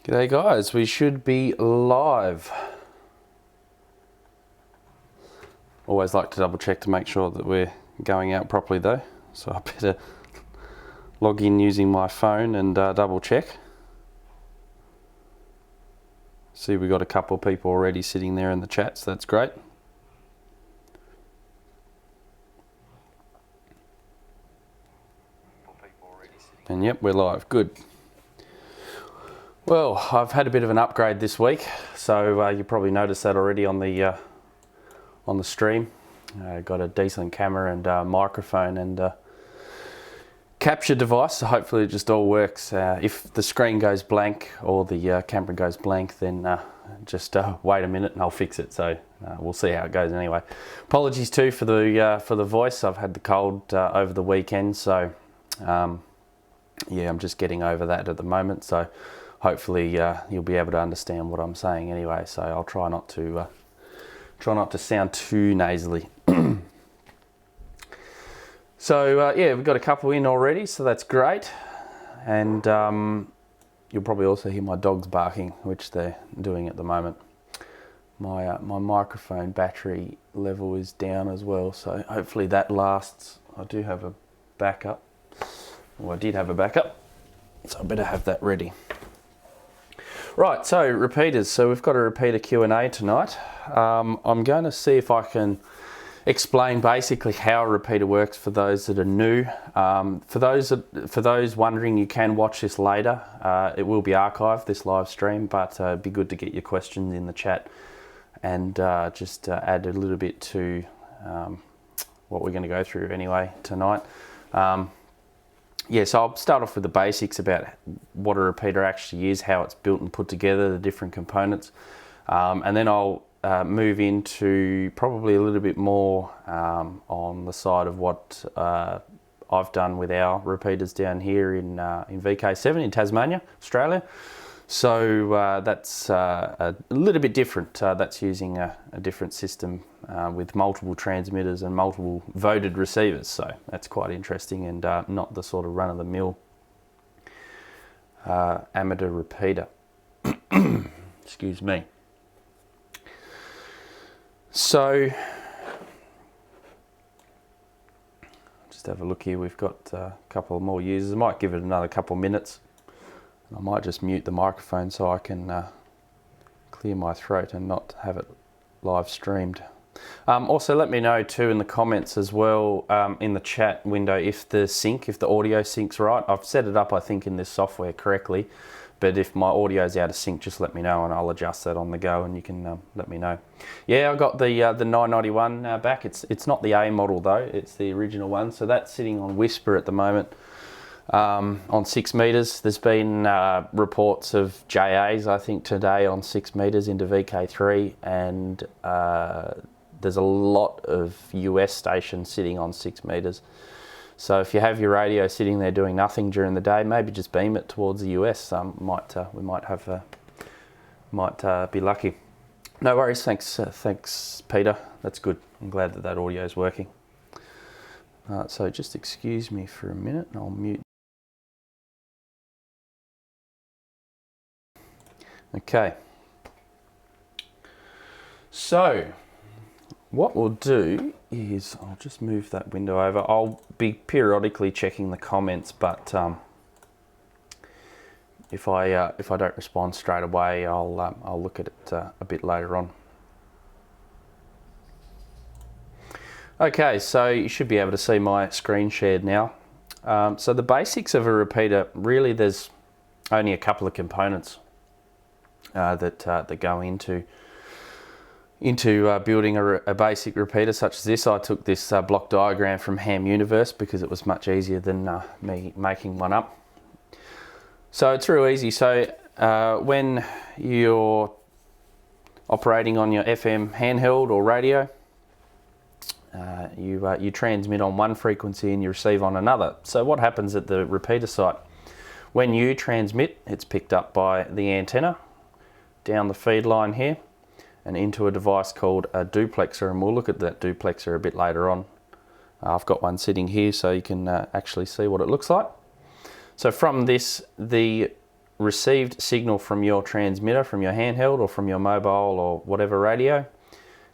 G'day guys, we should be live. Always like to double check to make sure that we're going out properly though, so I better log in using my phone and double check. See, we got a couple of people already sitting there in the chat, so that's great. And yep, we're live, good. Well, I've had a bit of an upgrade this week, so you probably noticed that already on the stream. Got a decent camera and microphone and capture device, so hopefully it just all works. If the screen goes blank or the camera goes blank, then just wait a minute and I'll fix it. So we'll see how it goes anyway. Apologies too for the voice. I've had the cold over the weekend, so yeah, I'm just getting over that at the moment. So hopefully you'll be able to understand what I'm saying anyway. So I'll try not to sound too nasally. So yeah, we've got a couple in already, so that's great. And you'll probably also hear my dogs barking, which they're doing at the moment. My microphone battery level is down as well, so hopefully that lasts. I do have a backup. Well, I did have a backup, so I better have that ready. Right, so repeaters. So we've got a repeater Q&A tonight. I'm going to see if I can explain basically how a repeater works for those that are new. For those wondering, you can watch this later. It will be archived, this live stream, but it'd be good to get your questions in the chat and just add a little bit to what we're going to go through anyway tonight. Yeah, so I'll start off with the basics about what a repeater actually is, how it's built and put together, the different components, and then I'll move into probably a little bit more on the side of what I've done with our repeaters down here in VK7 in Tasmania, Australia. So that's a little bit different. That's using a different system with multiple transmitters and multiple voted receivers. So that's quite interesting and not the sort of run-of-the-mill amateur repeater. Excuse me. So just have a look here. We've got a couple more users. I might give it another couple minutes. I might just mute the microphone so I can clear my throat and not have it live streamed. Also let me know too in the comments as well, in the chat window, if the audio syncs right. I've set it up, I think, in this software correctly, but if my audio is out of sync, just let me know and I'll adjust that on the go and you can let me know. Yeah, I got the 991 back. It's not the A model though, it's the original one. So that's sitting on Whisper at the moment. On 6 meters. There's been reports of JAs, I think, today on 6 meters into VK3, and there's a lot of US stations sitting on 6 meters. So if you have your radio sitting there doing nothing during the day, maybe just beam it towards the US. We might be lucky. No worries. Thanks, Peter. That's good. I'm glad that audio is working. So just excuse me for a minute, and I'll mute. Okay, so what we'll do is I'll just move that window over. I'll be periodically checking the comments, but if I don't respond straight away, I'll look at it a bit later on. Okay, so you should be able to see my screen shared now. So the basics of a repeater, really, there's only a couple of components that go into building a basic repeater such as this. I took this block diagram from Ham Universe because it was much easier than me making one up. So it's real easy. So when you're operating on your FM handheld or radio, you transmit on one frequency and you receive on another. So what happens at the repeater site? When you transmit, it's picked up by the antenna down the feed line here and into a device called a duplexer, and we'll look at that duplexer a bit later on. I've got one sitting here so you can actually see what it looks like. So from this, the received signal from your transmitter, from your handheld or from your mobile or whatever radio,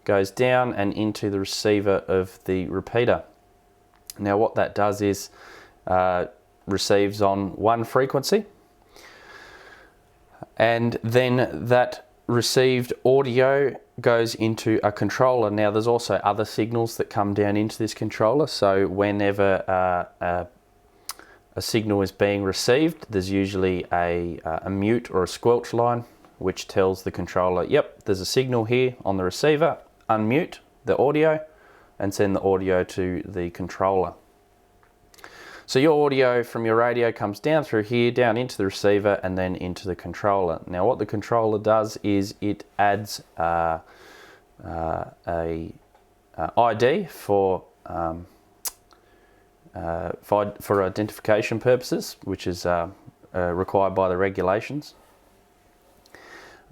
goes down and into the receiver of the repeater. Now what that does is receives on one frequency, and then that received audio goes into a controller. Now there's also other signals that come down into this controller, so whenever a signal is being received, there's usually a mute or a squelch line which tells the controller, yep, there's a signal here on the receiver, unmute the audio and send the audio to the controller. So your audio from your radio comes down through here, down into the receiver and then into the controller. Now what the controller does is it adds a ID for identification purposes, which is required by the regulations.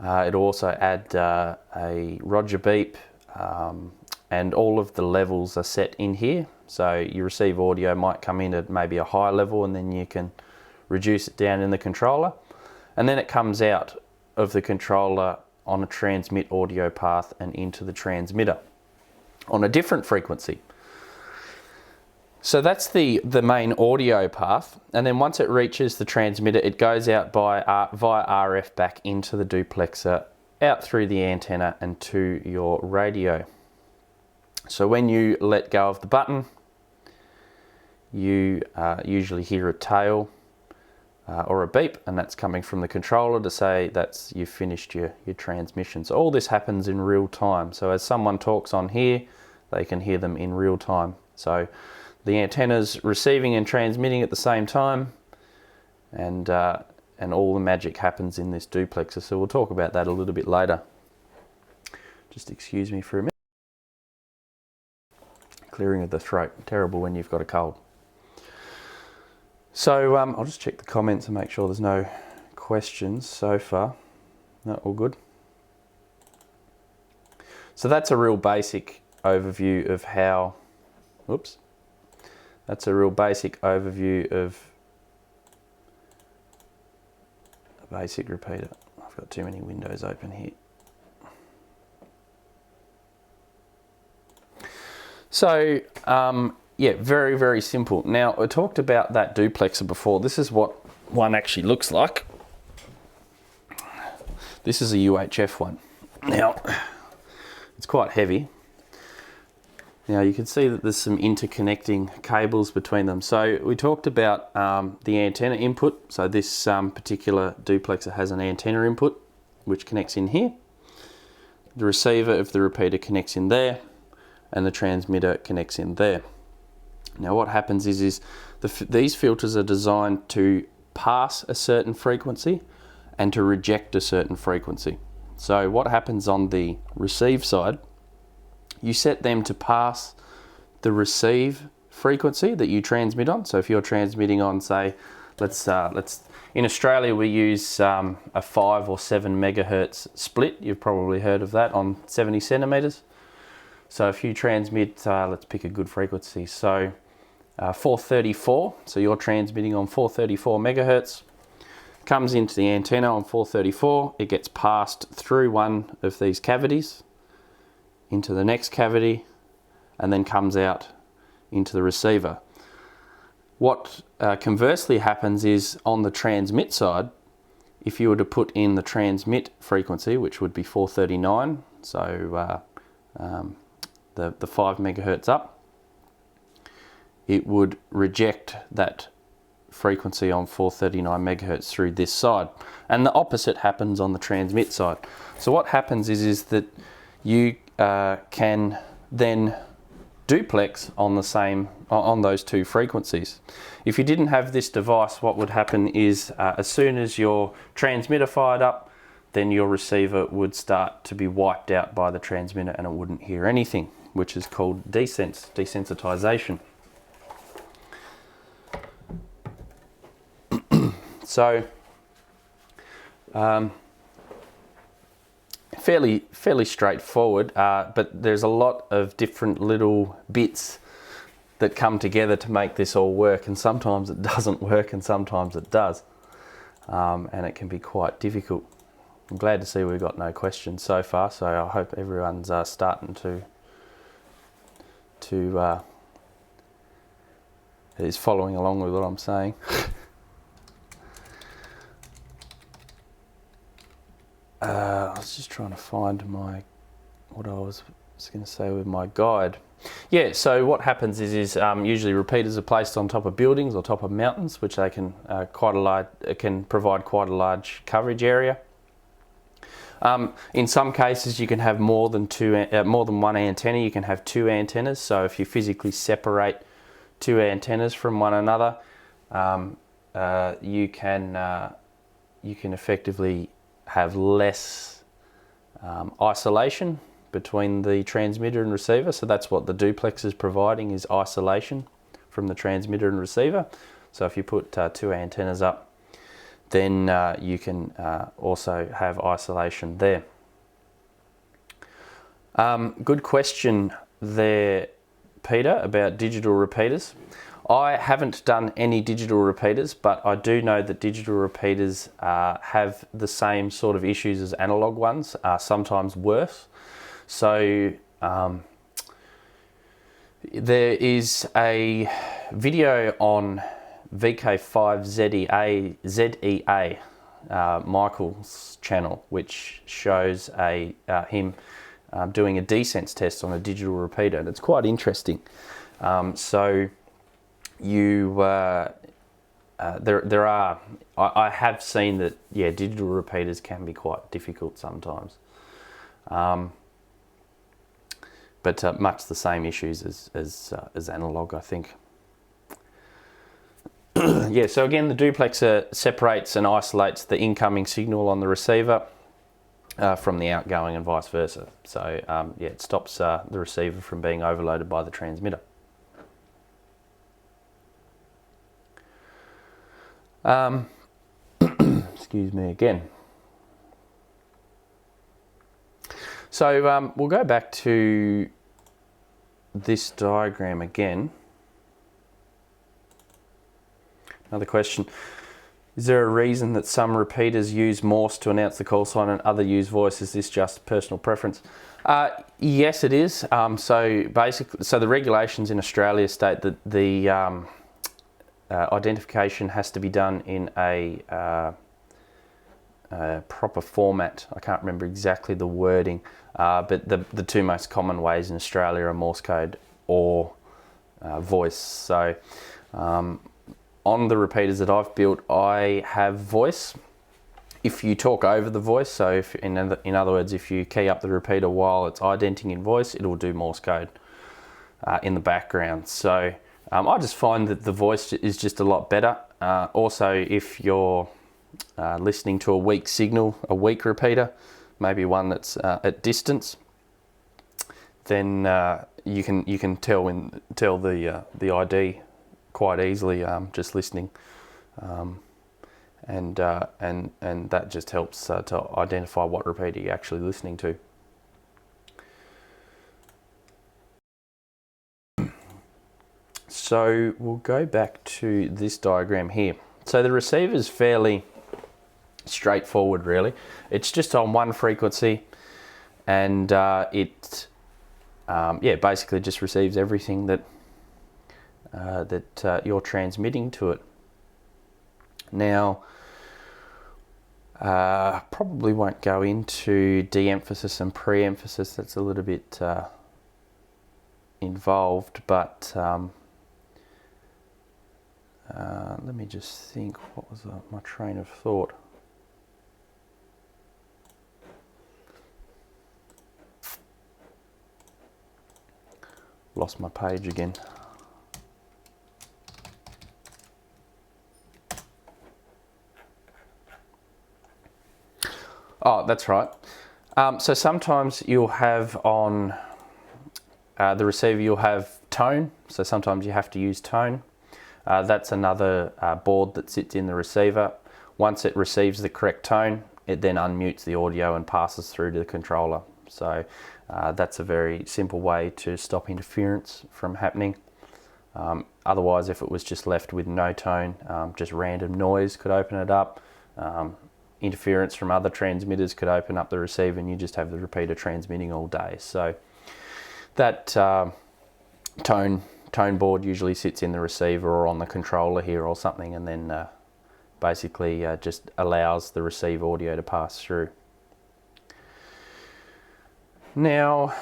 It'll also add a Roger beep, and all of the levels are set in here. So you receive audio might come in at maybe a high level, and then you can reduce it down in the controller, and then it comes out of the controller on a transmit audio path and into the transmitter on a different frequency. So that's the main audio path, and then once it reaches the transmitter, it goes out via RF back into the duplexer, out through the antenna and to your radio. So when you let go of the button, you usually hear a tail or a beep, and that's coming from the controller to say that's you've finished your transmission. So all this happens in real time. So as someone talks on here, they can hear them in real time. So the antenna's receiving and transmitting at the same time, and all the magic happens in this duplexer. So we'll talk about that a little bit later. Just excuse me for a minute. Clearing of the throat, terrible when you've got a cold. So I'll just check the comments and make sure there's no questions so far. No, all good. So that's a real basic overview of how, oops. That's a real basic overview of a basic repeater. I've got too many windows open here. So, yeah, very, very simple. Now, I talked about that duplexer before. This is what one actually looks like. This is a UHF one. Now, it's quite heavy. Now, you can see that there's some interconnecting cables between them. So, we talked about the antenna input. So, this particular duplexer has an antenna input, which connects in here. The receiver of the repeater connects in there, and the transmitter connects in there. Now what happens is these filters are designed to pass a certain frequency and to reject a certain frequency. So what happens on the receive side, you set them to pass the receive frequency that you transmit on. So if you're transmitting on, say, let's in Australia we use a 5 or 7 megahertz split. You've probably heard of that, on 70 centimeters. So if you transmit, let's pick a good frequency, so 434, so you're transmitting on 434 megahertz, comes into the antenna on 434, it gets passed through one of these cavities into the next cavity, and then comes out into the receiver. What conversely happens is on the transmit side, if you were to put in the transmit frequency, which would be 439, so the 5 megahertz up, it would reject that frequency on 439 megahertz through this side. And the opposite happens on the transmit side. So what happens is that you can then duplex on those two frequencies. If you didn't have this device, what would happen is as soon as your transmitter fired up, then your receiver would start to be wiped out by the transmitter and it wouldn't hear anything, which is called desensitization. So, fairly straightforward, but there's a lot of different little bits that come together to make this all work, and sometimes it doesn't work and sometimes it does. and it can be quite difficult. I'm glad to see we've got no questions so far, so I hope everyone's starting to is following along with what I'm saying. I was just trying to find what I was going to say with my guide. Yeah, so what happens is usually repeaters are placed on top of buildings or top of mountains, which they can can provide quite a large coverage area. In some cases, you can have more than one antenna. You can have two antennas. So if you physically separate two antennas from one another, you can effectively have less isolation between the transmitter and receiver. So that's what the duplex is providing, is isolation from the transmitter and receiver. So if you put two antennas up, then you can also have isolation there. Good question there, Peter, about digital repeaters. I haven't done any digital repeaters, but I do know that digital repeaters have the same sort of issues as analog ones, sometimes worse. So there is a video on VK5ZEA, Michael's channel, which shows him doing a desense test on a digital repeater, and it's quite interesting. So I have seen that, yeah, digital repeaters can be quite difficult sometimes, but much the same issues as analog, I think. Yeah, so again, the duplexer separates and isolates the incoming signal on the receiver from the outgoing and vice versa. So yeah, it stops the receiver from being overloaded by the transmitter. Excuse me again. So we'll go back to this diagram again. Another question. Is there a reason that some repeaters use Morse to announce the call sign and other use voice? Is this just personal preference? Yes, it is. So basically, the regulations in Australia state that the identification has to be done in a proper format. I can't remember exactly the wording, but the two most common ways in Australia are Morse code or voice. So on the repeaters that I've built, I have voice. If you talk over the voice, so if in other words, if you key up the repeater while it's identing in voice, it will do Morse code in the background. So I just find that the voice is just a lot better. Also, if you're listening to a weak signal, a weak repeater, maybe one that's at distance, then you can tell the ID quite easily just listening, and that just helps to identify what repeater you're actually listening to. So we'll go back to this diagram here. So the receiver is fairly straightforward, really. It's just on one frequency, and it basically just receives everything that you're transmitting to it. Now, probably won't go into de-emphasis and pre-emphasis. That's a little bit involved, but let me just think, what was my train of thought? Lost my page again. Oh, that's right. So sometimes you'll have on the receiver, you'll have tone. So sometimes you have to use tone. That's another board that sits in the receiver. Once it receives the correct tone, it then unmutes the audio and passes through to the controller. So that's a very simple way to stop interference from happening. Otherwise, if it was just left with no tone, just random noise could open it up. interference from other transmitters could open up the receiver and you just have the repeater transmitting all day. So that tone board usually sits in the receiver or on the controller here or something, and then basically just allows the receive audio to pass through. Now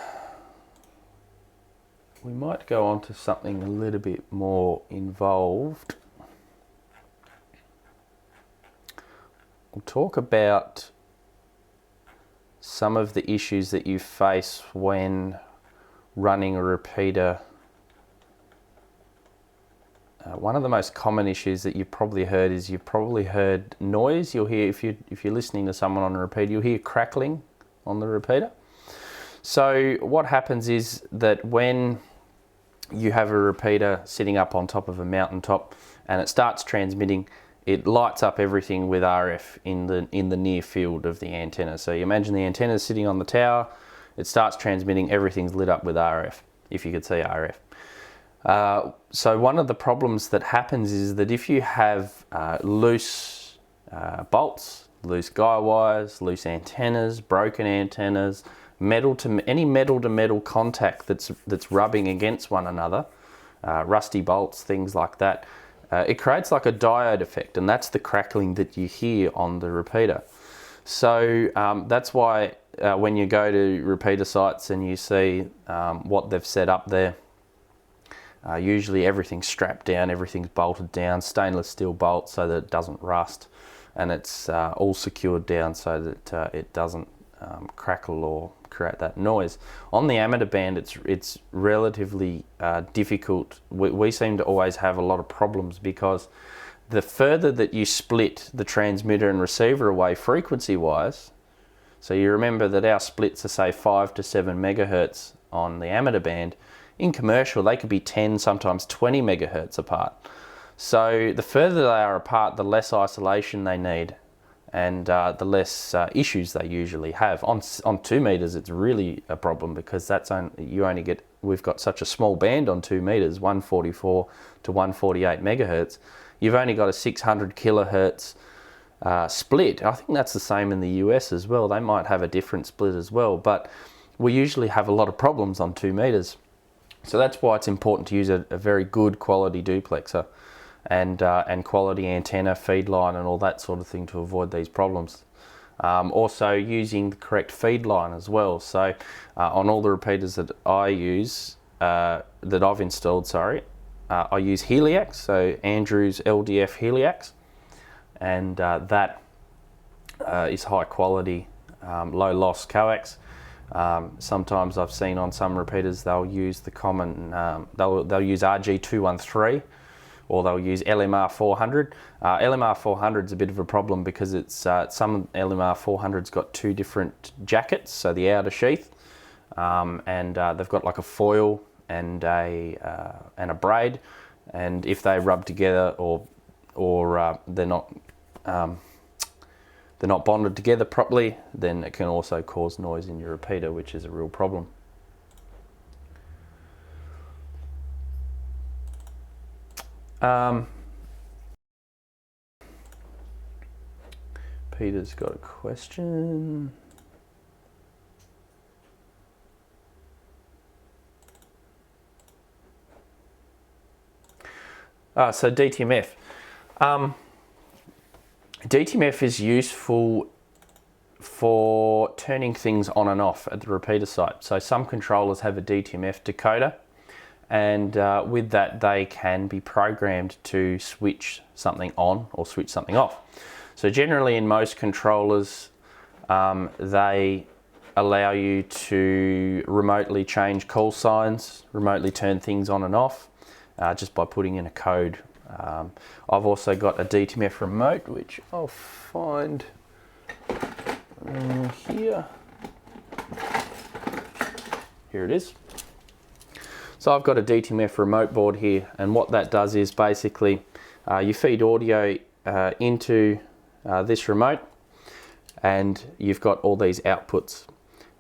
we might go on to something a little bit more involved. We'll talk about some of the issues that you face when running a repeater. One of the most common issues that you've probably heard is noise. You'll hear, if you're listening to someone on a repeater, you'll hear crackling on the repeater. So what happens is that when you have a repeater sitting up on top of a mountaintop and it starts transmitting, it lights up everything with RF in the near field of the antenna. So you imagine the antenna sitting on the tower, it starts transmitting, everything's lit up with RF, if you could see RF. So one of the problems that happens is that if you have loose bolts, loose guy wires, loose antennas, broken antennas, any metal to metal contact that's rubbing against one another, rusty bolts, things like that, it creates like a diode effect, and that's the crackling that you hear on the repeater. So that's why when you go to repeater sites and you see what they've set up there, usually everything's strapped down, everything's bolted down, stainless steel bolts so that it doesn't rust, and it's all secured down so that it doesn't crackle or create that noise. On the amateur band, it's relatively difficult. We seem to always have a lot of problems because the further that you split the transmitter and receiver away frequency wise, so you remember that our splits are say 5 to 7 megahertz on the amateur band. In commercial, they could be 10, sometimes 20 megahertz apart. So the further they are apart, the less isolation they need, and the less issues they usually have. On 2 meters, it's really a problem because we've got such a small band on 2 meters, 144 to 148 megahertz. You've only got a 600 kilohertz split. I think that's the same in the US as well. They might have a different split as well, but we usually have a lot of problems on 2 meters. So that's why it's important to use a very good quality duplexer and quality antenna, feed line and all that sort of thing to avoid these problems. Also using the correct feed line as well. So on all the repeaters that I use, that I've installed, I use Heliax, so Andrews LDF Heliax, and that is high quality, low loss coax. Sometimes I've seen on some repeaters they'll use the common, they'll use RG213 or they'll use LMR 400. LMR 400 is a bit of a problem because it's some LMR 400's got 2 different jackets, so the outer sheath, and they've got like a foil and a braid, and if they rub together or they're not bonded together properly, then it can also cause noise in your repeater, which is a real problem. Peter's got a question. So DTMF. DTMF is useful for turning things on and off at the repeater site. So some controllers have a DTMF decoder, and with that they can be programmed to switch something on or switch something off. So generally in most controllers they allow you to remotely change call signs, remotely turn things on and off, just by putting in a code. I've also got a DTMF remote, which I'll find here. Here it is. So I've got a DTMF remote board here, and what that does is basically you feed audio into this remote, and you've got all these outputs,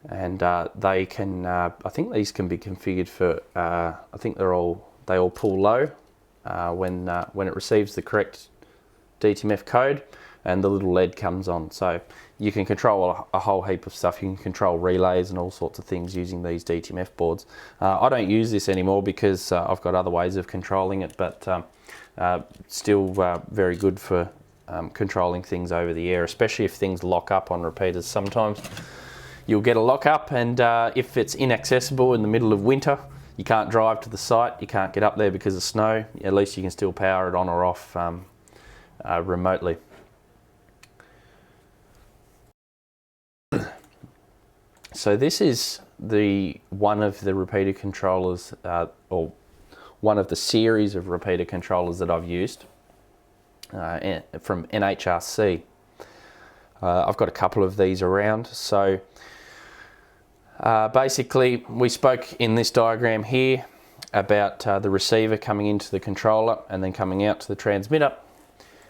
and they can I think these can be configured for I think they all pull low when it receives the correct DTMF code, and the little LED comes on. So you can control a whole heap of stuff. You can control relays and all sorts of things using these DTMF boards. I don't use this anymore because I've got other ways of controlling it, but still very good for controlling things over the air, especially if things lock up on repeaters. Sometimes you'll get a lock up, and if it's inaccessible in the middle of winter, you can't drive to the site, you can't get up there because of snow, at least you can still power it on or off remotely. So this is one of the repeater controllers, or one of the series of repeater controllers that I've used from NHRC. I've got a couple of these around. So basically, we spoke in this diagram here about the receiver coming into the controller and then coming out to the transmitter.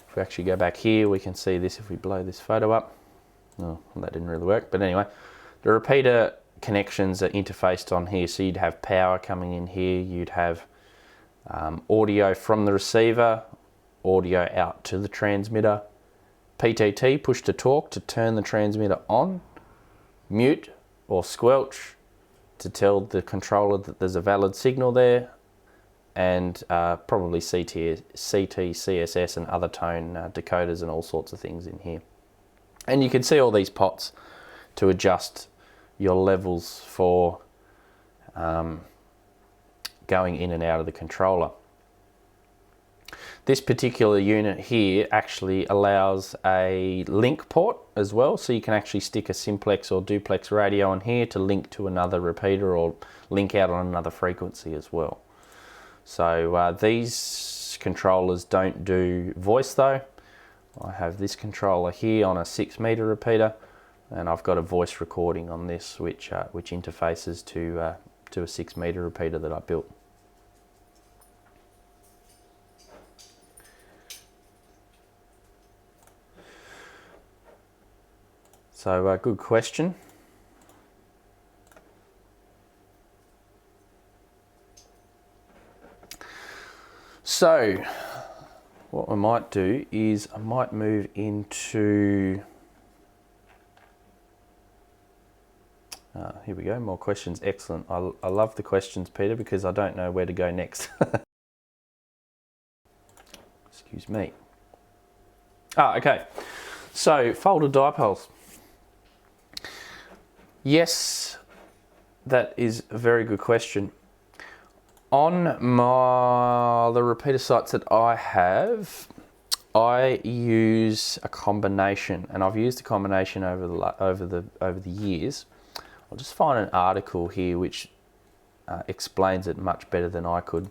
If we actually go back here, we can see this if we blow this photo up. Oh, well, that didn't really work, but anyway, the repeater connections are interfaced on here. So you'd have power coming in here, you'd have audio from the receiver, audio out to the transmitter, PTT, push to talk, to turn the transmitter on, mute or squelch to tell the controller that there's a valid signal there, and probably CT, CSS and other tone decoders and all sorts of things in here. And you can see all these pots to adjust your levels for going in and out of the controller. This particular unit here actually allows a link port as well, so you can actually stick a simplex or duplex radio on here to link to another repeater or link out on another frequency as well. So these controllers don't do voice though. I have this controller here on a 6 meter repeater, and I've got a voice recording on this which interfaces to a 6 meter repeater that I built. So good question. So what I might do is I might move into, here we go, more questions, excellent. I love the questions, Peter, because I don't know where to go next. Excuse me. Okay, so folded dipoles. Yes, that is a very good question. On the repeater sites that I have, I use a combination, and I've used a combination over the years. I'll just find an article here which explains it much better than I could.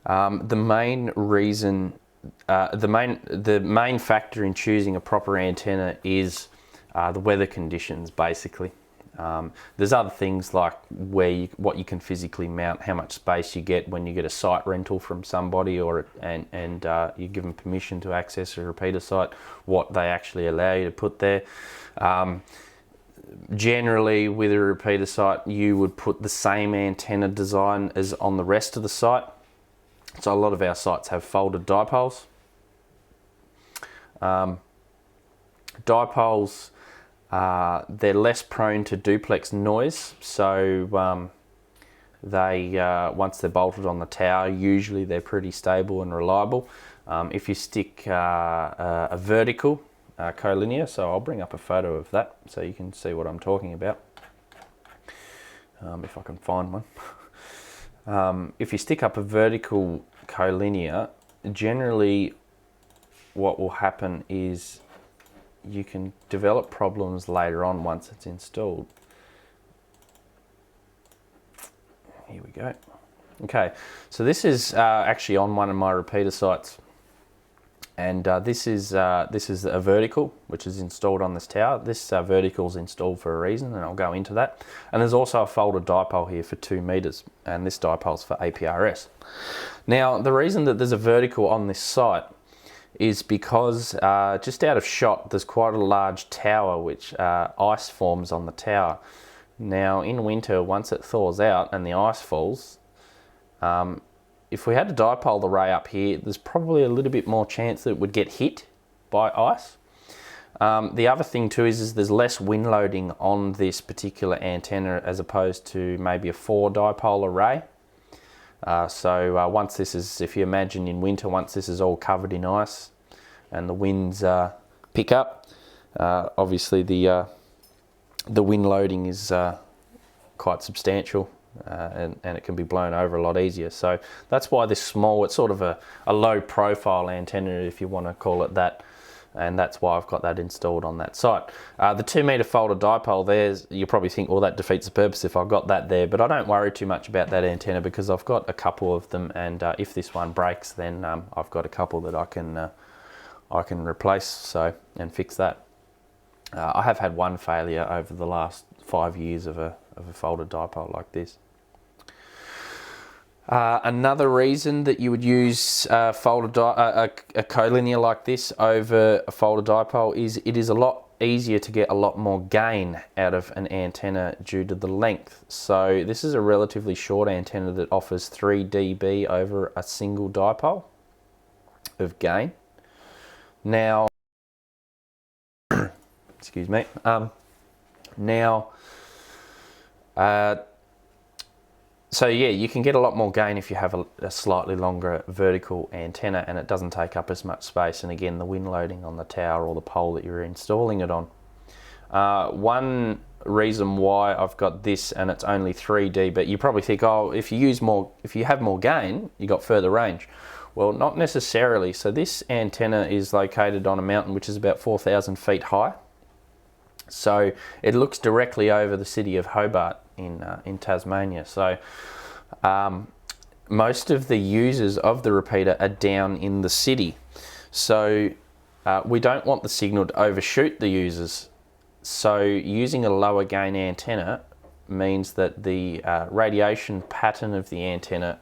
The main reason, the main factor in choosing a proper antenna is the weather conditions, basically. There's other things like what you can physically mount, how much space you get when you get a site rental from somebody, and you give them permission to access a repeater site, what they actually allow you to put there. Generally, with a repeater site, you would put the same antenna design as on the rest of the site. So a lot of our sites have folded dipoles. Dipoles, they're less prone to duplex noise, so they once they're bolted on the tower, usually they're pretty stable and reliable. If you stick a vertical collinear, so I'll bring up a photo of that so you can see what I'm talking about, if I can find one. If you stick up a vertical collinear, generally what will happen is you can develop problems later on once it's installed. Here we go. Okay, so this is actually on one of my repeater sites, and this is a vertical which is installed on this tower. This vertical is installed for a reason, and I'll go into that. And there's also a folded dipole here for 2 meters, and this dipole's for APRS. Now, the reason that there's a vertical on this site is because just out of shot there's quite a large tower which ice forms on the tower. Now in winter, once it thaws out and the ice falls, if we had a dipole array up here, there's probably a little bit more chance that it would get hit by ice. The other thing too is there's less wind loading on this particular antenna as opposed to maybe a 4 dipole array. So once this is, if you imagine in winter, once this is all covered in ice and the winds pick up, obviously the wind loading is quite substantial, and it can be blown over a lot easier. So that's why this small, it's sort of a low profile antenna, if you want to call it that, and that's why I've got that installed on that site. The 2 meter folded dipole there, you probably think, well, that defeats the purpose if I've got that there, but I don't worry too much about that antenna because I've got a couple of them, and if this one breaks, then I've got a couple that I can replace and fix that. I have had one failure over the last 5 years of a folded dipole like this. Another reason that you would use a collinear like this over a folded dipole is it is a lot easier to get a lot more gain out of an antenna due to the length. So this is a relatively short antenna that offers 3 dB over a single dipole of gain. Now, excuse me. So yeah, you can get a lot more gain if you have a slightly longer vertical antenna and it doesn't take up as much space, and again the wind loading on the tower or the pole that you're installing it on. One reason why I've got this and it's only 3 dB, you probably think, oh, if you have more gain, you got further range. Well, not necessarily. So this antenna is located on a mountain which is about 4,000 feet high. So it looks directly over the city of Hobart in Tasmania. So most of the users of the repeater are down in the city. So we don't want the signal to overshoot the users. So using a lower gain antenna means that the radiation pattern of the antenna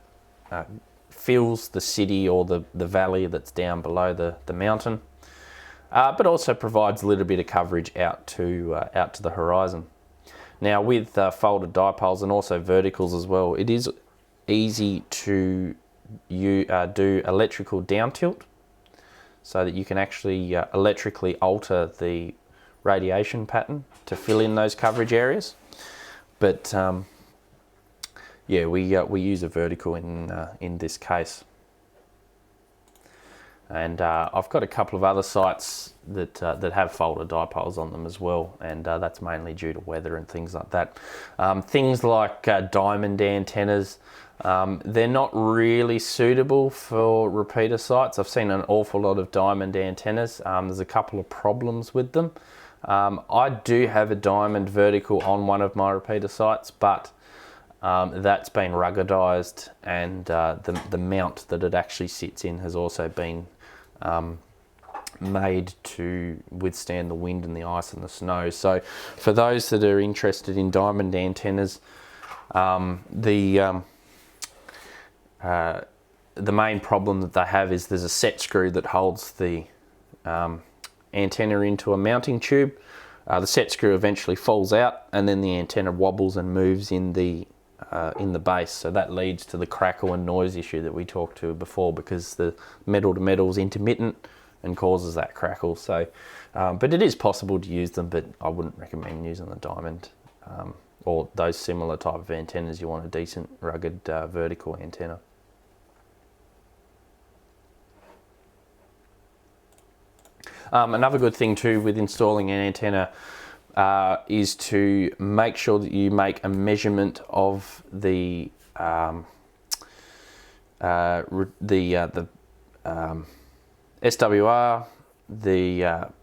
fills the city or the valley that's down below the mountain. But also provides a little bit of coverage out to the horizon. Now with folded dipoles and also verticals as well, it is easy to do electrical down tilt so that you can actually electrically alter the radiation pattern to fill in those coverage areas. But yeah, we use a vertical in this case. And I've got a couple of other sites that have folded dipoles on them as well, and that's mainly due to weather and things like that. Things like diamond antennas, they're not really suitable for repeater sites. I've seen an awful lot of diamond antennas. There's a couple of problems with them. I do have a diamond vertical on one of my repeater sites, but that's been ruggedized, and the mount that it actually sits in has also been made to withstand the wind and the ice and the snow. So for those that are interested in diamond antennas, the main problem that they have is there's a set screw that holds the antenna into a mounting tube. The set screw eventually falls out, and then the antenna wobbles and moves in the base, so that leads to the crackle and noise issue that we talked to before, because the metal to metal is intermittent and causes that crackle. So but it is possible to use them, but I wouldn't recommend using the diamond or those similar type of antennas. You want a decent rugged vertical antenna. Another good thing too with installing an antenna is to make sure that you make a measurement of the SWR,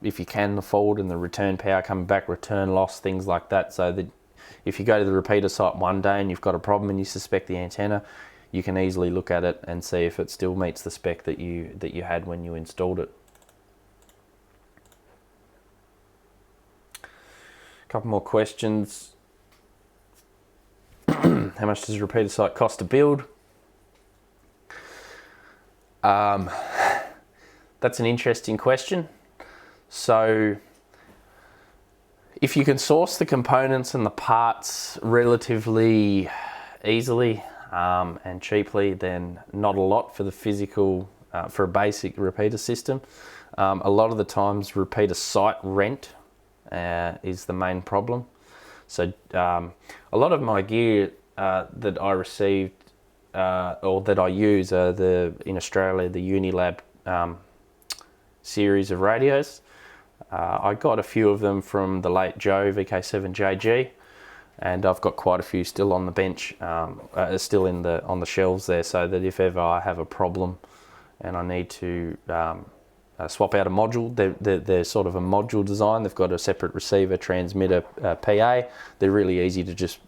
if you can, the forward and the return power coming back, return loss, things like that, so that if you go to the repeater site one day and you've got a problem and you suspect the antenna, you can easily look at it and see if it still meets the spec that you had when you installed it. A couple more questions. How much does a repeater site cost to build? That's an interesting question. So if you can source the components and the parts relatively easily, and cheaply, then not a lot for the physical, for a basic repeater system. A lot of the times repeater site rent is the main problem. So a lot of my gear that I received or that I use are in Australia, the Unilab series of radios. I got a few of them from the late Joe VK7JG, and I've got quite a few still on the bench, still on the shelves there, so that if ever I have a problem and I need to swap out a module, they're sort of a module design. They've got a separate receiver, transmitter, PA. They're really easy to just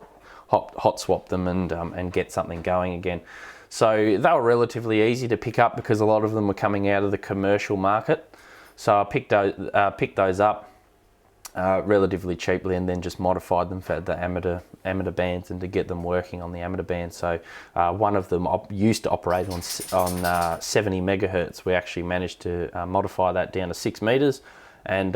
hot swap them and get something going again. So they were relatively easy to pick up because a lot of them were coming out of the commercial market. So I picked those up relatively cheaply, and then just modified them for the amateur bands and to get them working on the amateur band. So one of them used to operate on 70 megahertz. We actually managed to modify that down to 6 meters, and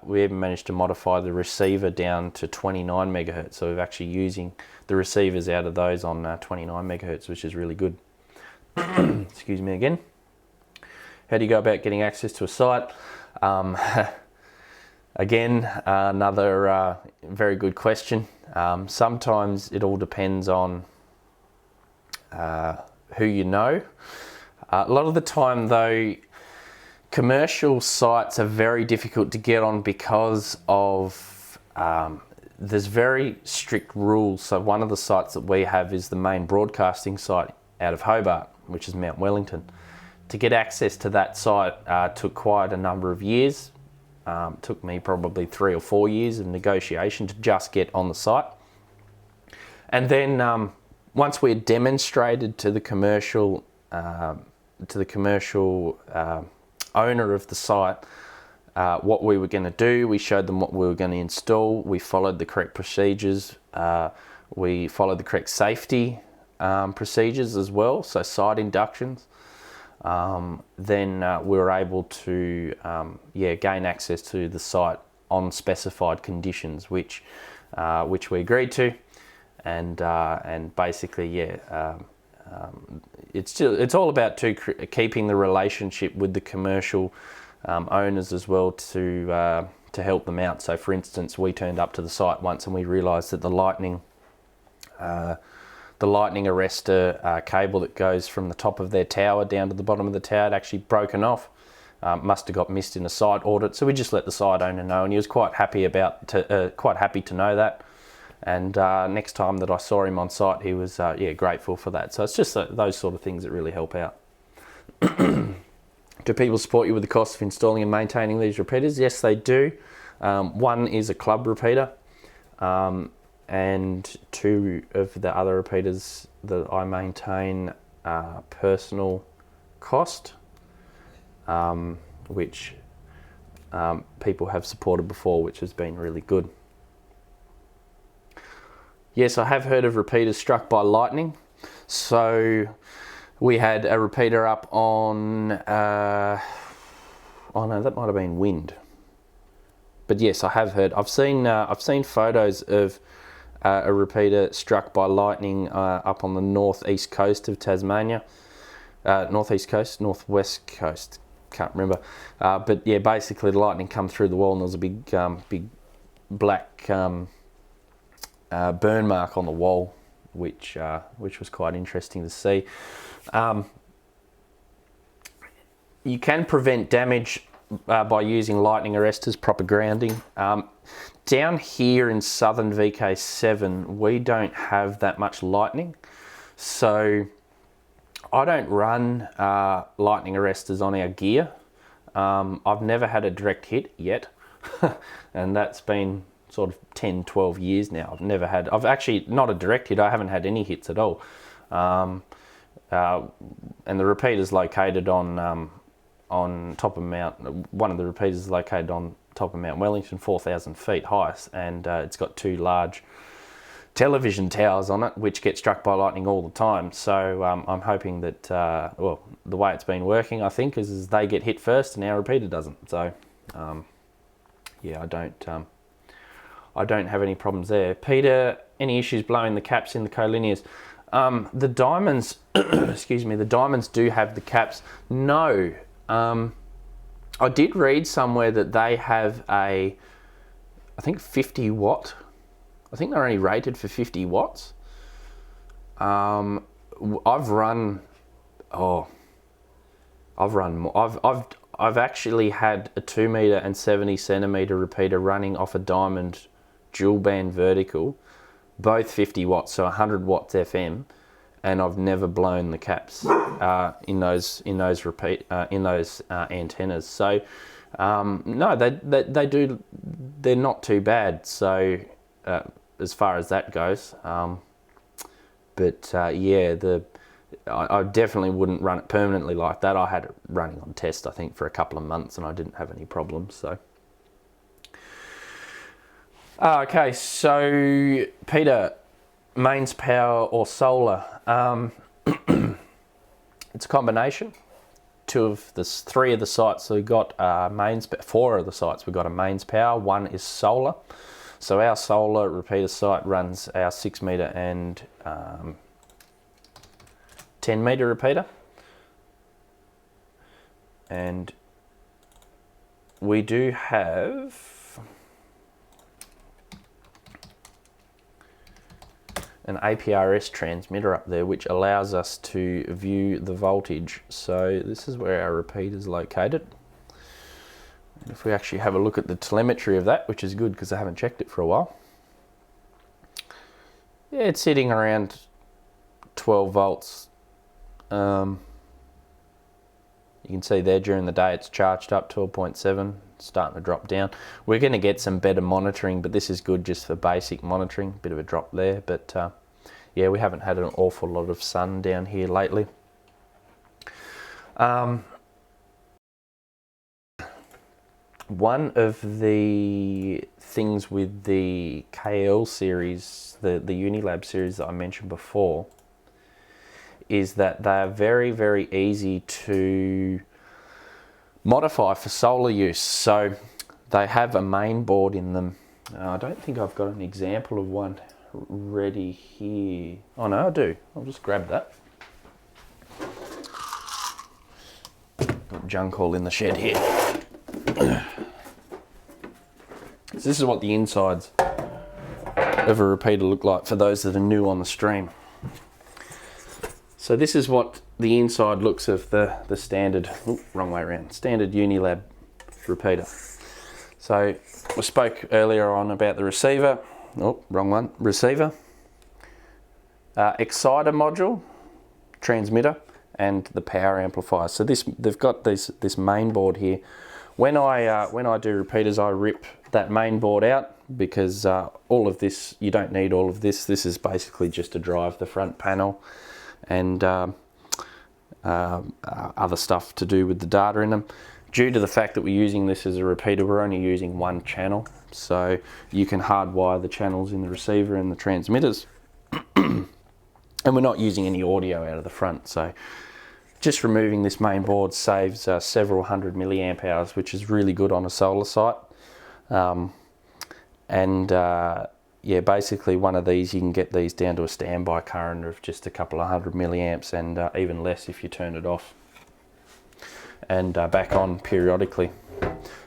we even managed to modify the receiver down to 29 megahertz. So we're actually using the receivers out of those on 29 megahertz, which is really good. Excuse me again. How do you go about getting access to a site? Again, another very good question. Sometimes it all depends on who you know. A lot of the time though, commercial sites are very difficult to get on because of there's very strict rules. So one of the sites that we have is the main broadcasting site out of Hobart, which is Mount Wellington. To get access to that site took quite a number of years. Took me probably 3 or 4 years of negotiation to just get on the site. And then once we had demonstrated to the commercial owner of the site what we were going to do, we showed them what we were going to install. We followed the correct procedures. We followed the correct safety procedures as well, so site inductions. Then we were able to gain access to the site on specified conditions, which we agreed to, and basically it's all about keeping the relationship with the commercial owners as well to help them out. So for instance, we turned up to the site once and we realised that the lightning arrestor cable that goes from the top of their tower down to the bottom of the tower had actually broken off. Must have got missed in a site audit, so we just let the site owner know, and he was quite happy to know that. And next time that I saw him on site, he was grateful for that. So it's just those sort of things that really help out. Do people support you with the cost of installing and maintaining these repeaters? Yes, they do. One is a club repeater. And 2 of the other repeaters that I maintain are personal cost, which people have supported before, which has been really good. Yes, I have heard of repeaters struck by lightning. So we had a repeater up on, oh no, that might have been wind. But yes, I have heard. I've seen photos of a repeater struck by lightning up on the northeast coast of Tasmania. Northeast coast, northwest coast, can't remember. But yeah, basically the lightning come through the wall and there was a big black burn mark on the wall, which was quite interesting to see. You can prevent damage by using lightning arresters, proper grounding. Down here in southern VK7, we don't have that much lightning, so I don't run lightning arresters on our gear. I've never had a direct hit yet, and that's been sort of 10, 12 years now. I've actually not a direct hit. I haven't had any hits at all. And the repeater's located on top of one of the repeaters is located on top of Mount Wellington, 4,000 feet high, and it's got 2 large television towers on it, which get struck by lightning all the time. So I'm hoping that, the way it's been working, I think, is they get hit first and our repeater doesn't. So I don't have any problems there. Peter, any issues blowing the caps in the collinears? The diamonds, excuse me, the diamonds do have the caps. No, I did read somewhere that they have I think 50 watt. I think they're only rated for 50 watts. I've actually had a 2 meter and 70 centimeter repeater running off a diamond dual band vertical, both 50 watts, so 100 watts FM, and I've never blown the caps in those antennas. So no, they do. They're not too bad. So as far as that goes, yeah, I definitely wouldn't run it permanently like that. I had it running on test, I think, for a couple of months, and I didn't have any problems. So okay, so Peter, mains power or solar? It's a combination. Three of the sites we got mains. 4 of the sites we got a mains power. 1 is solar. So our solar repeater site runs our 6 meter and 10 meter repeater, and we do have an APRS transmitter up there which allows us to view the voltage. So this is where our repeater is located. And if we actually have a look at the telemetry of that, which is good because I haven't checked it for a while, yeah, it's sitting around 12 volts. You can see there during the day it's charged up 12.7, starting to drop down. We're going to get some better monitoring, but this is good just for basic monitoring. Bit of a drop there, but yeah, we haven't had an awful lot of sun down here lately. One of the things with the KL series, the Unilab series that I mentioned before, is that they're very, very easy to modify for solar use. So they have a main board in them. I don't think I've got an example of one ready here. Oh no, I do. I'll just grab that. Got junk all in the shed here. So this is what the insides of a repeater look like for those that are new on the stream. So this is what the inside looks of the standard, wrong way around, standard Unilab repeater. So we spoke earlier on about the receiver, wrong one, receiver, exciter module, transmitter, and the power amplifier. So they've got this main board here. When I do repeaters, I rip that main board out because all of this, you don't need all of this. This is basically just to drive the front panel and other stuff to do with the data in them. Due to the fact that we're using this as a repeater, we're only using one channel, so you can hardwire the channels in the receiver and the transmitters. And we're not using any audio out of the front, so just removing this main board saves several hundred milliamp hours, which is really good on a solar site. Yeah, basically one of these, you can get these down to a standby current of just a couple of hundred milliamps, and even less if you turn it off and back on periodically,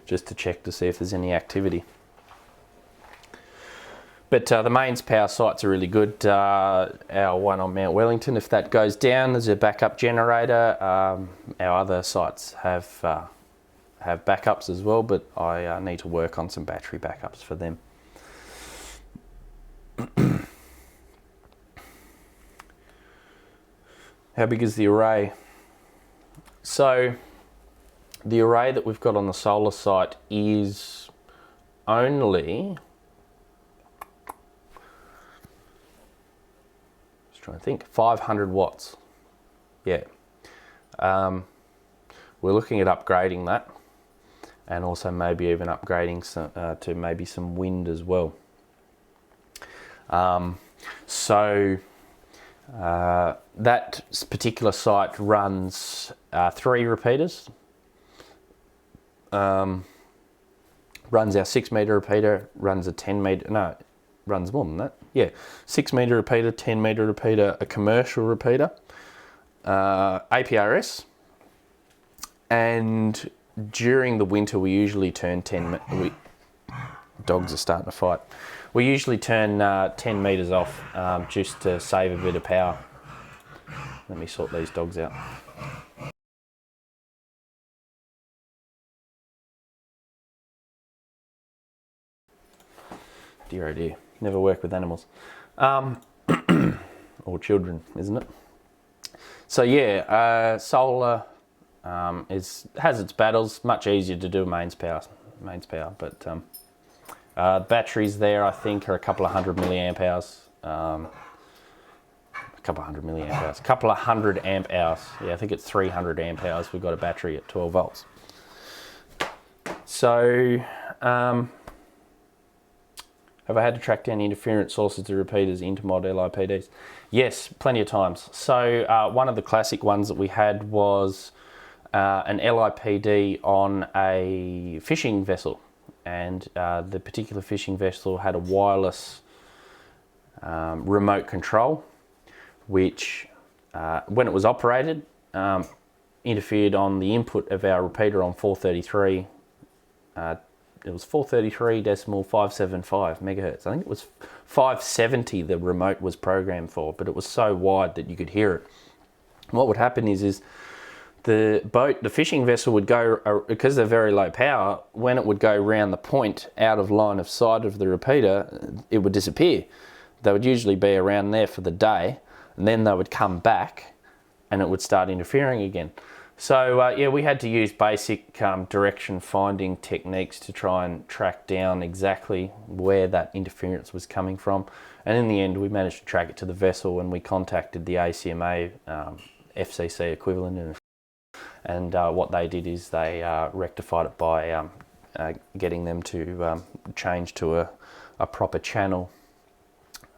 just to check to see if there's any activity. But the mains power sites are really good. Our one on Mount Wellington, if that goes down, there's a backup generator. Our other sites have backups as well, but I need to work on some battery backups for them. How big is the array? So the array that we've got on the solar site is only, just trying to think, 500 watts. Yeah. We're looking at upgrading that, and also maybe even upgrading some, to maybe some wind as well. That particular site runs 3 repeaters. Runs our 6 meter repeater, runs a 10 meter, no, runs more than that. Yeah, 6 metre repeater, 10 metre repeater, a commercial repeater, APRS, and during the winter we usually turn dogs are starting to fight. We usually turn 10 metres off just to save a bit of power. Let me sort these dogs out. Dear oh dear, never work with animals. Or children, isn't it? So yeah, solar has its battles. Much easier to do mains power, but batteries there I think are a couple of hundred milliamp hours. A couple of hundred amp hours. Yeah, I think it's 300 amp hours. We've got a battery at 12 volts. So, have I had to track down interference sources to repeaters, intermod, LIPDs? Yes, plenty of times. So one of the classic ones that we had was an LIPD on a fishing vessel, and the particular fishing vessel had a wireless remote control, which when it was operated interfered on the input of our repeater on 433. It was 433.575 megahertz. I think it was 570 the remote was programmed for, but it was so wide that you could hear it. What would happen is the fishing vessel would go, because they're very low power, when it would go round the point out of line of sight of the repeater, it would disappear. They would usually be around there for the day, and then they would come back and it would start interfering again. So yeah, we had to use basic direction finding techniques to try and track down exactly where that interference was coming from. And in the end, we managed to track it to the vessel, and we contacted the ACMA FCC equivalent. And what they did is they rectified it by getting them to change to a proper channel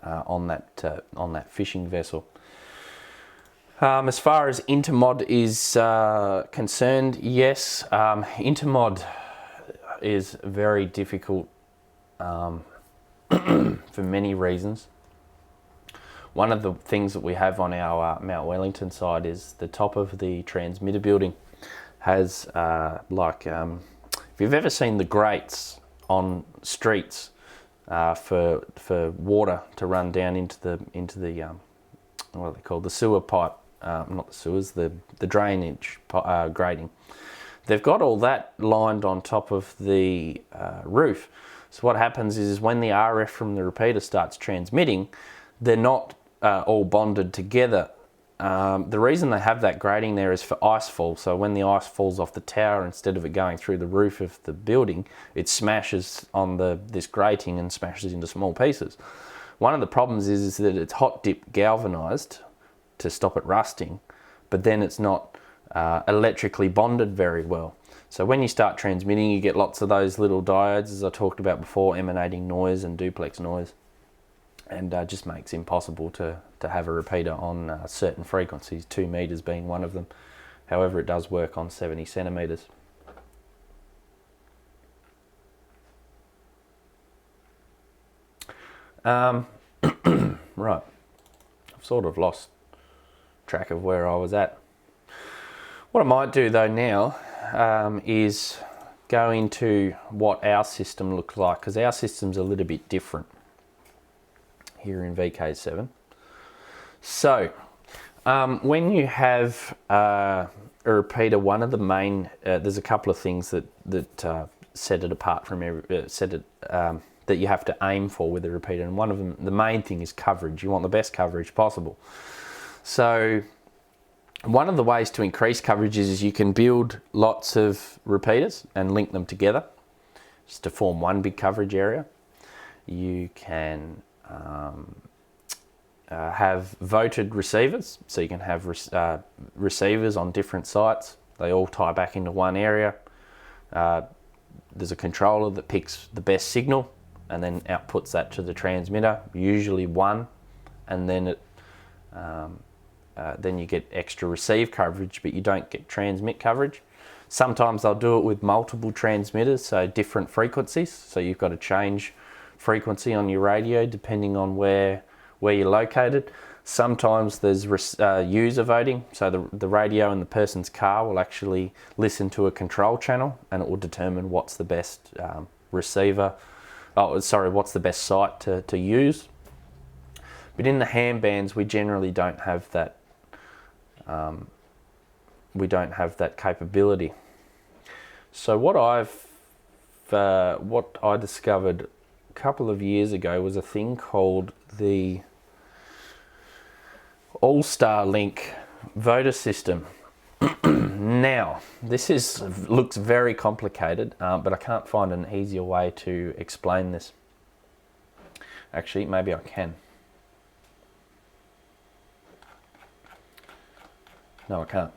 on that fishing vessel. As far as intermod is concerned, yes, intermod is very difficult for many reasons. One of the things that we have on our Mount Wellington side is the top of the transmitter building has if you've ever seen the grates on streets for water to run down into the what are they called, the sewer pipe. Not the sewers, the drainage grating. They've got all that lined on top of the roof. So what happens is when the RF from the repeater starts transmitting, they're not all bonded together. The reason they have that grating there is for ice fall. So when the ice falls off the tower, instead of it going through the roof of the building, it smashes on this grating and smashes into small pieces. One of the problems is that it's hot dip galvanized to stop it rusting, but then it's not electrically bonded very well. So when you start transmitting, you get lots of those little diodes, as I talked about before, emanating noise and duplex noise, and just makes it impossible to have a repeater on certain frequencies, 2 meters being one of them. However, it does work on 70 centimeters. Right, I've sort of lost track of where I was at. What I might do though now is go into what our system looks like, because our system's a little bit different here in VK7. So when you have a repeater, one of the main there's a couple of things that set it apart from that you have to aim for with a repeater, and one of them, the main thing, is coverage. You want the best coverage possible. So one of the ways to increase coverage is you can build lots of repeaters and link them together just to form one big coverage area. You can have voted receivers, so you can have receivers on different sites. They all tie back into one area. There's a controller that picks the best signal and then outputs that to the transmitter, usually one, and then then you get extra receive coverage, but you don't get transmit coverage. Sometimes they'll do it with multiple transmitters, so different frequencies, so you've got to change frequency on your radio, depending on where you're located. Sometimes there's user voting, so the radio in the person's car will actually listen to a control channel, and it will determine what's the best what's the best site to use. But in the ham bands, we generally don't have that. We don't have that capability. So what I discovered a couple of years ago was a thing called the All-Star Link voter system. Now, this looks very complicated, but I can't find an easier way to explain this. Actually, maybe I can. No, I can't.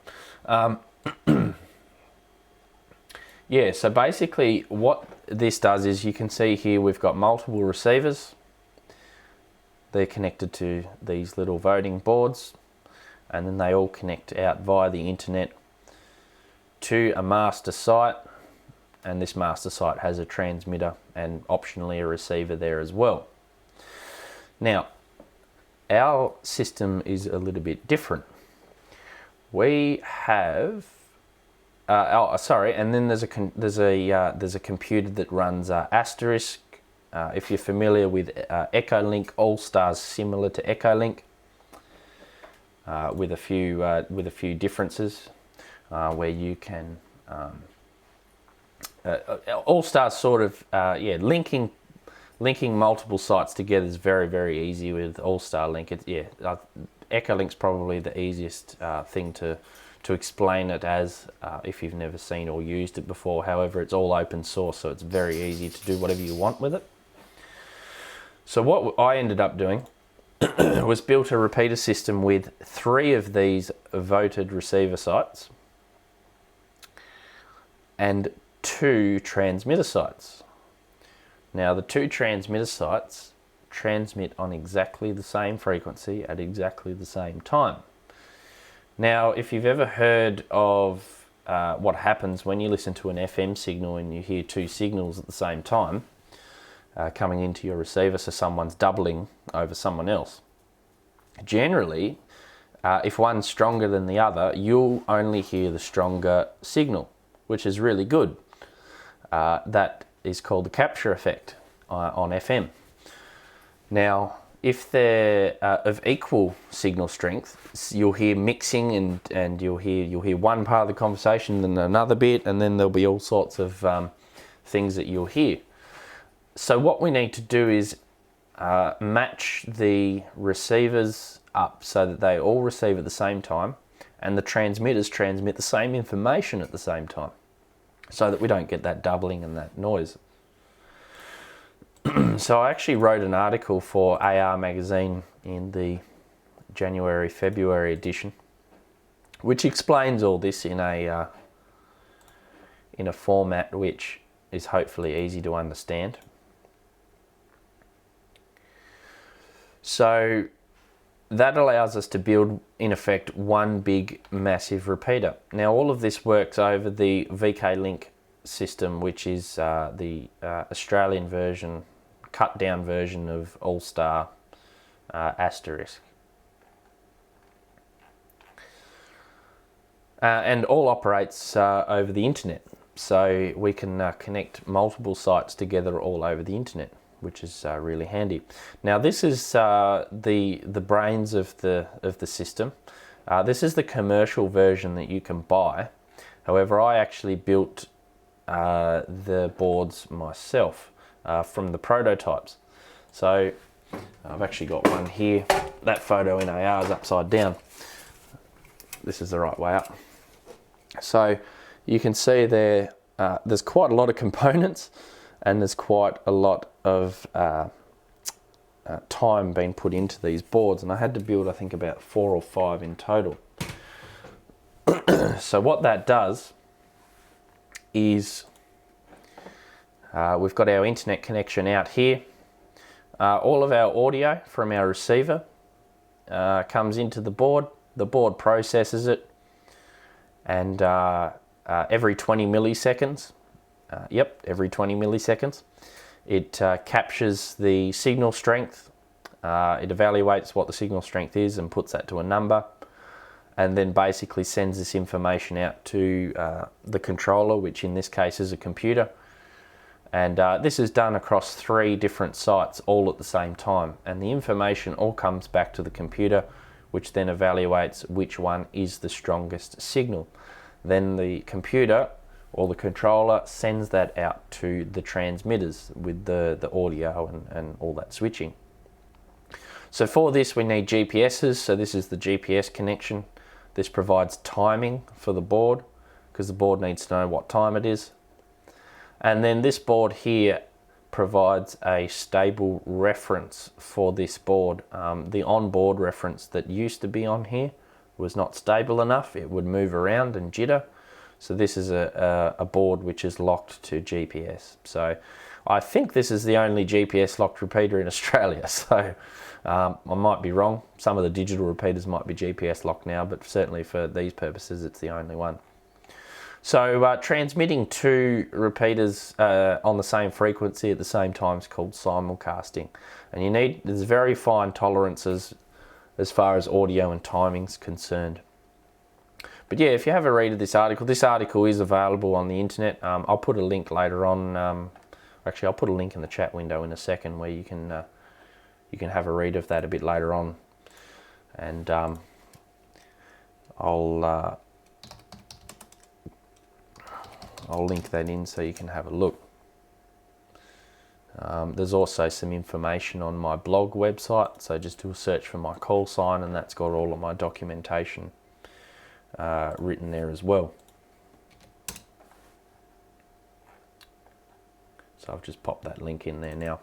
Yeah, so basically what this does is, you can see here we've got multiple receivers. They're connected to these little voting boards, and then they all connect out via the internet to a master site, and this master site has a transmitter and optionally a receiver there as well. Now, our system is a little bit different. We have and then there's a computer that runs Asterisk. If you're familiar with Echolink, All-Star's similar to Echolink, with a few differences, where you can All-Star's sort of linking multiple sites together is very, very easy with All-Star Link. Echolink's probably the easiest thing to explain it as, if you've never seen or used it before. However, it's all open source, so it's very easy to do whatever you want with it. So what I ended up doing was built a repeater system with 3 of these voted receiver sites and 2 transmitter sites. Now, the 2 transmitter sites transmit on exactly the same frequency at exactly the same time. Now, if you've ever heard of what happens when you listen to an FM signal and you hear 2 signals at the same time coming into your receiver, so someone's doubling over someone else. Generally, if one's stronger than the other, you'll only hear the stronger signal, which is really good. That is called the capture effect on FM. Now, if they're of equal signal strength, you'll hear mixing, and you'll hear one part of the conversation, then another bit, and then there'll be all sorts of things that you'll hear. So what we need to do is match the receivers up so that they all receive at the same time, and the transmitters transmit the same information at the same time, so that we don't get that doubling and that noise. So I actually wrote an article for AR magazine in the January-February edition, which explains all this in a format which is hopefully easy to understand. So that allows us to build, in effect, one big massive repeater. Now, all of this works over the VK Link system, which is the Australian version, cut down version of All-Star Asterisk. And all operates over the internet. So we can connect multiple sites together all over the internet, which is really handy. Now, this is the brains of the system. This is the commercial version that you can buy. However, I actually built the boards myself from the prototypes. So I've actually got one here. That photo in AR is upside down. This is the right way up. So you can see there, there's quite a lot of components, and there's quite a lot of time being put into these boards, and I had to build, I think, about 4 or 5 in total. So what that does is we've got our internet connection out here. All of our audio from our receiver comes into the board processes it, and every 20 milliseconds, every 20 milliseconds, It captures the signal strength, it evaluates what the signal strength is and puts that to a number, and then basically sends this information out to the controller, which in this case is a computer. And this is done across 3 different sites all at the same time, and the information all comes back to the computer, which then evaluates which one is the strongest signal. Then the computer or the controller sends that out to the transmitters with the audio and all that switching. So for this we need GPSs, so this is the GPS connection. This provides timing for the board, because the board needs to know what time it is. And then this board here provides a stable reference for this board. The onboard reference that used to be on here was not stable enough. It would move around and jitter. So this is a board which is locked to GPS. So I think this is the only GPS locked repeater in Australia. So I might be wrong. Some of the digital repeaters might be GPS locked now, but certainly for these purposes, it's the only one. So transmitting 2 repeaters on the same frequency at the same time is called simulcasting. And there's very fine tolerances as far as audio and timing's concerned. But yeah, if you have a read of this article is available on the internet. I'll put a link later on. Actually, I'll put a link in the chat window in a second where you can have a read of that a bit later on. And I'll link that in so you can have a look. There's also some information on my blog website, so just do a search for my call sign and that's got all of my documentation written there as well. So I've just popped that link in there now.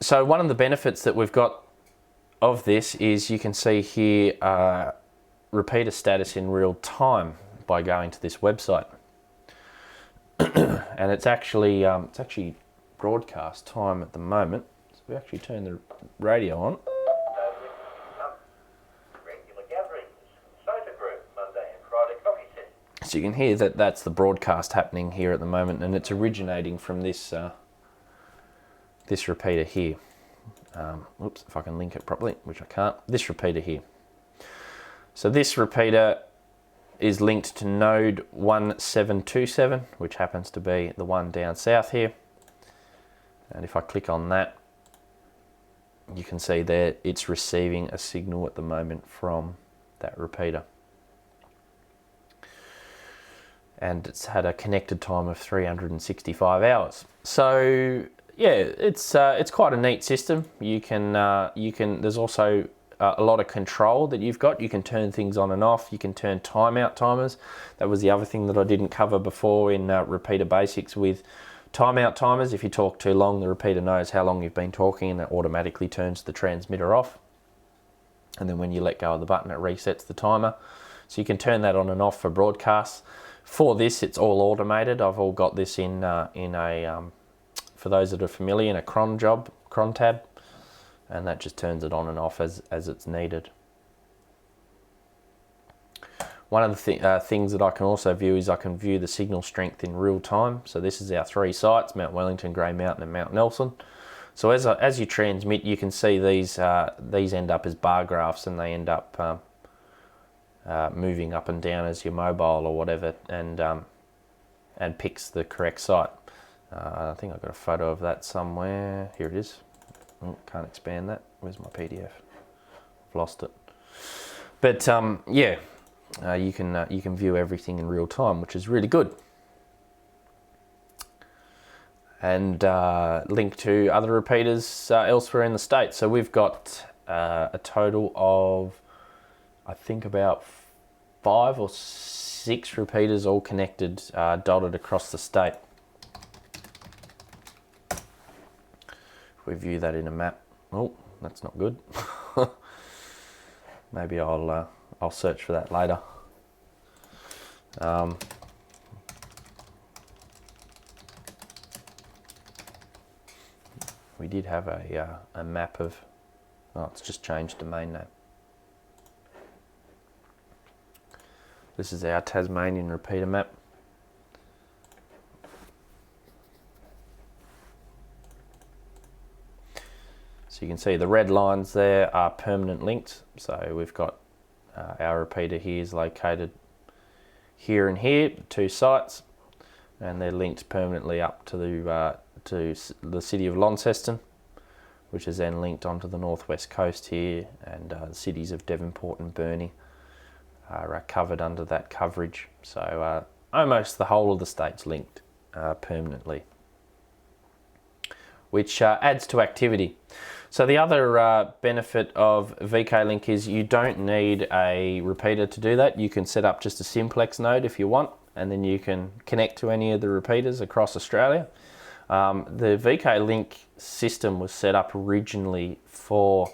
So one of the benefits that we've got of this is you can see here repeater status in real time by going to this website. And it's actually broadcast time at the moment. So we actually turn the radio on. Regular gatherings, soda group, Monday and Friday coffee session. So you can hear that that's the broadcast happening here at the moment, and it's originating from this this repeater here. Oops, if I can link it properly, which I can't. This repeater here. So this repeater is linked to node 1727, which happens to be the one down south here. And if I click on that, you can see there it's receiving a signal at the moment from that repeater. And it's had a connected time of 365 hours. So yeah, it's quite a neat system. You can there's also a lot of control that you've got. You can turn things on and off. You can turn timeout timers. That was the other thing that I didn't cover before in repeater basics with timeout timers. If you talk too long, the repeater knows how long you've been talking and it automatically turns the transmitter off. And then when you let go of the button, it resets the timer. So you can turn that on and off for broadcasts. For this, it's all automated. I've all got this in a for those that are familiar, in a cron tab. And that just turns it on and off as it's needed. One of the things that I can also view is I can view the signal strength in real time. So this is our 3 sites, Mount Wellington, Grey Mountain and Mount Nelson. So as you transmit, you can see these end up as bar graphs, and they end up moving up and down as your mobile or whatever, and picks the correct site. I think I've got a photo of that somewhere. Here it is. Oh, can't expand that. Where's my PDF? I've lost it. But yeah, you can view everything in real time, which is really good. And link to other repeaters elsewhere in the state. So we've got a total of, I think, about 5 or 6 repeaters all connected, dotted across the state. We view that in a map. Oh, that's not good. Maybe I'll search for that later. We did have a map of. Oh, it's just changed domain name. This is our Tasmanian repeater map. So you can see the red lines there are permanent linked. So we've got our repeater here is located here and here, 2 sites, and they're linked permanently up to the city of Launceston, which is then linked onto the northwest coast here, and the cities of Devonport and Burnie are covered under that coverage. So almost the whole of the state's linked permanently, which adds to activity. So the other benefit of VK Link is you don't need a repeater to do that. You can set up just a simplex node if you want, and then you can connect to any of the repeaters across Australia. The VK Link system was set up originally for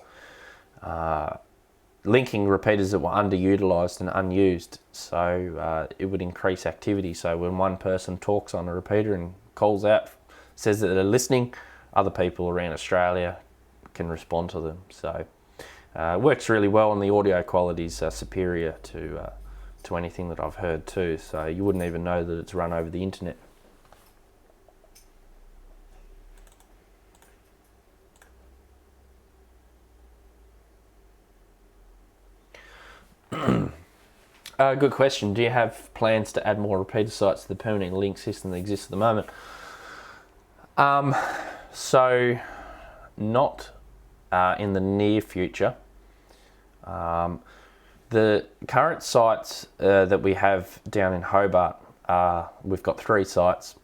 linking repeaters that were underutilized and unused. So it would increase activity. So when one person talks on a repeater and calls out, says that they're listening, other people around Australia can respond to them. So it works really well, and the audio quality is superior to anything that I've heard too. So you wouldn't even know that it's run over the internet. Good question. Do you have plans to add more repeater sites to the permanent link system that exists at the moment? So not in the near future. The current sites that we have down in Hobart, we've got 3 sites.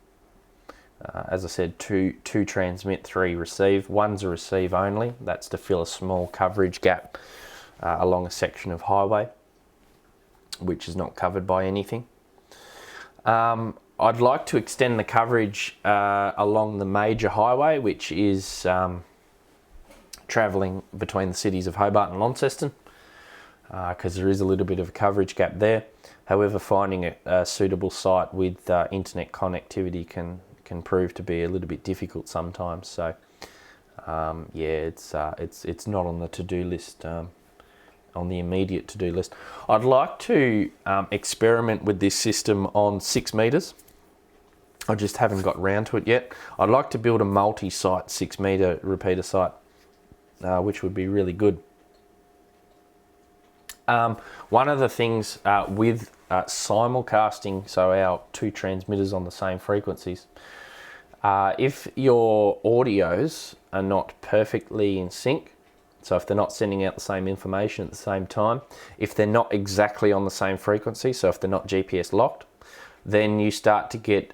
As I said, two transmit, 3 receive. One's a receive only. That's to fill a small coverage gap along a section of highway, which is not covered by anything. I'd like to extend the coverage along the major highway, which is travelling between the cities of Hobart and Launceston, because there is a little bit of a coverage gap there. However, finding a suitable site with internet connectivity can prove to be a little bit difficult sometimes. So yeah, it's not on the to-do list, on the immediate to-do list. I'd like to experiment with this system on 6 metres. I just haven't got round to it yet. I'd like to build a multi-site 6 metre repeater site, which would be really good. One of the things with simulcasting, so our 2 transmitters on the same frequencies, if your audios are not perfectly in sync, so if they're not sending out the same information at the same time, if they're not exactly on the same frequency, so if they're not GPS locked, then you start to get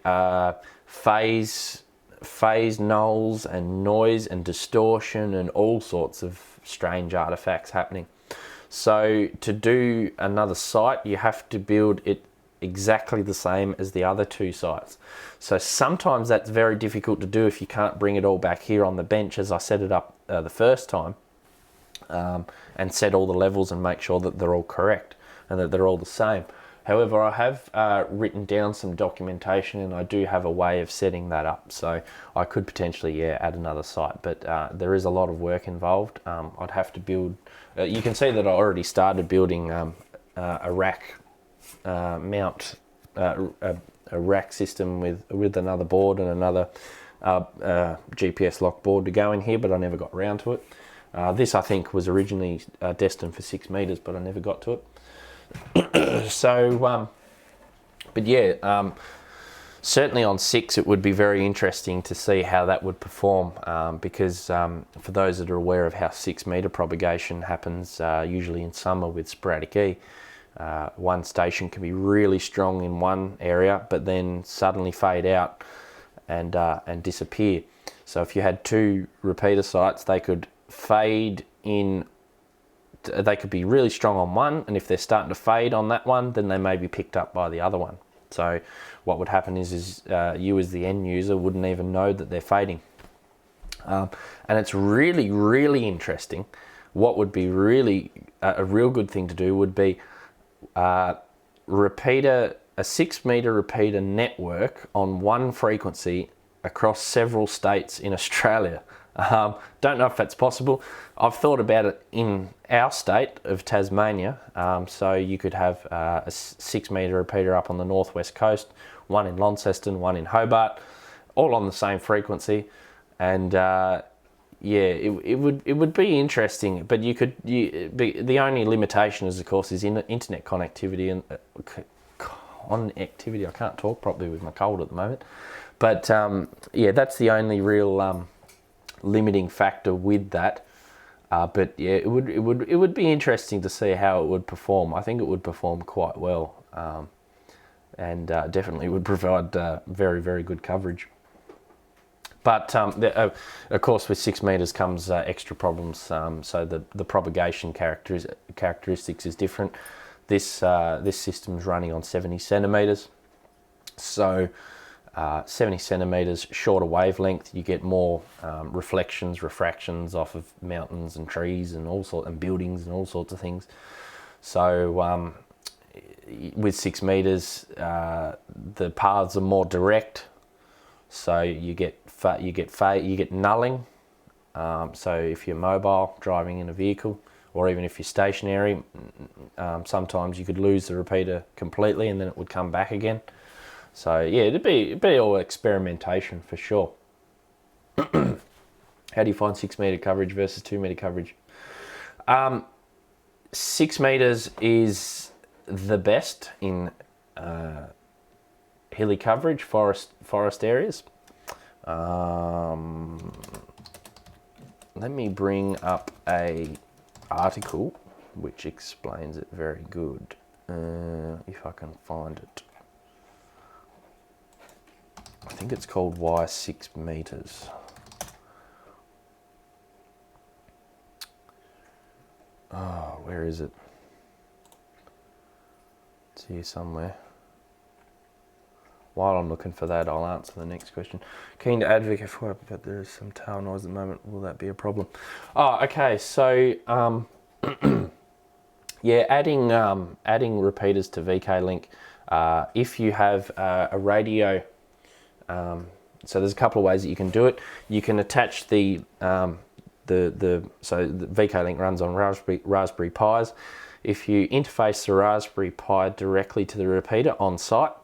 phase nulls and noise and distortion and all sorts of strange artifacts happening. So to do another site, you have to build it exactly the same as the other 2 sites. So sometimes that's very difficult to do if you can't bring it all back here on the bench as I set it up the first time, and set all the levels and make sure that they're all correct and that they're all the same. However, I have written down some documentation, and I do have a way of setting that up. So I could potentially, add another site, but there is a lot of work involved. I'd have to build, you can see that I already started building a rack mount, a rack system with another board and another GPS lock board to go in here, but I never got around to it. This, I think, was originally destined for 6 metres, but I never got to it. So, but yeah, certainly on 6 it would be very interesting to see how that would perform, because for those that are aware of how 6 metre propagation happens, usually in summer with sporadic E, one station can be really strong in one area but then suddenly fade out and disappear. So if you had 2 repeater sites, they could fade in. They could be really strong on one, and if they're starting to fade on that one, then they may be picked up by the other one. So what would happen is you as the end user wouldn't even know that they're fading. And it's really, really interesting. What would be really a real good thing to do would be a 6 metre repeater network on one frequency across several states in Australia. Don't know if that's possible. I've thought about it in our state of Tasmania. So you could have a 6 metre repeater up on the northwest coast, one in Launceston, one in Hobart, all on the same frequency, and yeah, it would be interesting, but the only limitation is, of course, is internet connectivity and connectivity. I can't talk properly with my cold at the moment, but yeah, that's the only real limiting factor with that. But yeah, it would be interesting to see how it would perform. I think it would perform quite well, and definitely would provide very, very good coverage. But of course, with 6 meters comes extra problems. So the propagation characteristics is different. This system's running on 70 centimeters. So 70 centimeters shorter wavelength, you get more reflections, refractions off of mountains and trees and and buildings and all sorts of things. So with 6 meters, the paths are more direct. So you get nulling. So if you're mobile, driving in a vehicle, or even if you're stationary, sometimes you could lose the repeater completely and then it would come back again. So yeah, it'd be all experimentation for sure. How do you find 6 meter coverage versus 2 meter coverage? 6 meters is the best in hilly coverage, forest areas. Let me bring up a article which explains it very good, if I can find it. I think it's called Why 6 meters. Oh, where is it? It's here somewhere. While I'm looking for that, I'll answer the next question. Keen to advocate for it, but there is some tail noise at the moment. Will that be a problem? Oh, okay. So, yeah, adding repeaters to VK Link. If you have a radio, so there's a couple of ways that you can do it. You can attach so the VK Link runs on Raspberry Pis. If you interface the Raspberry Pi directly to the repeater on site,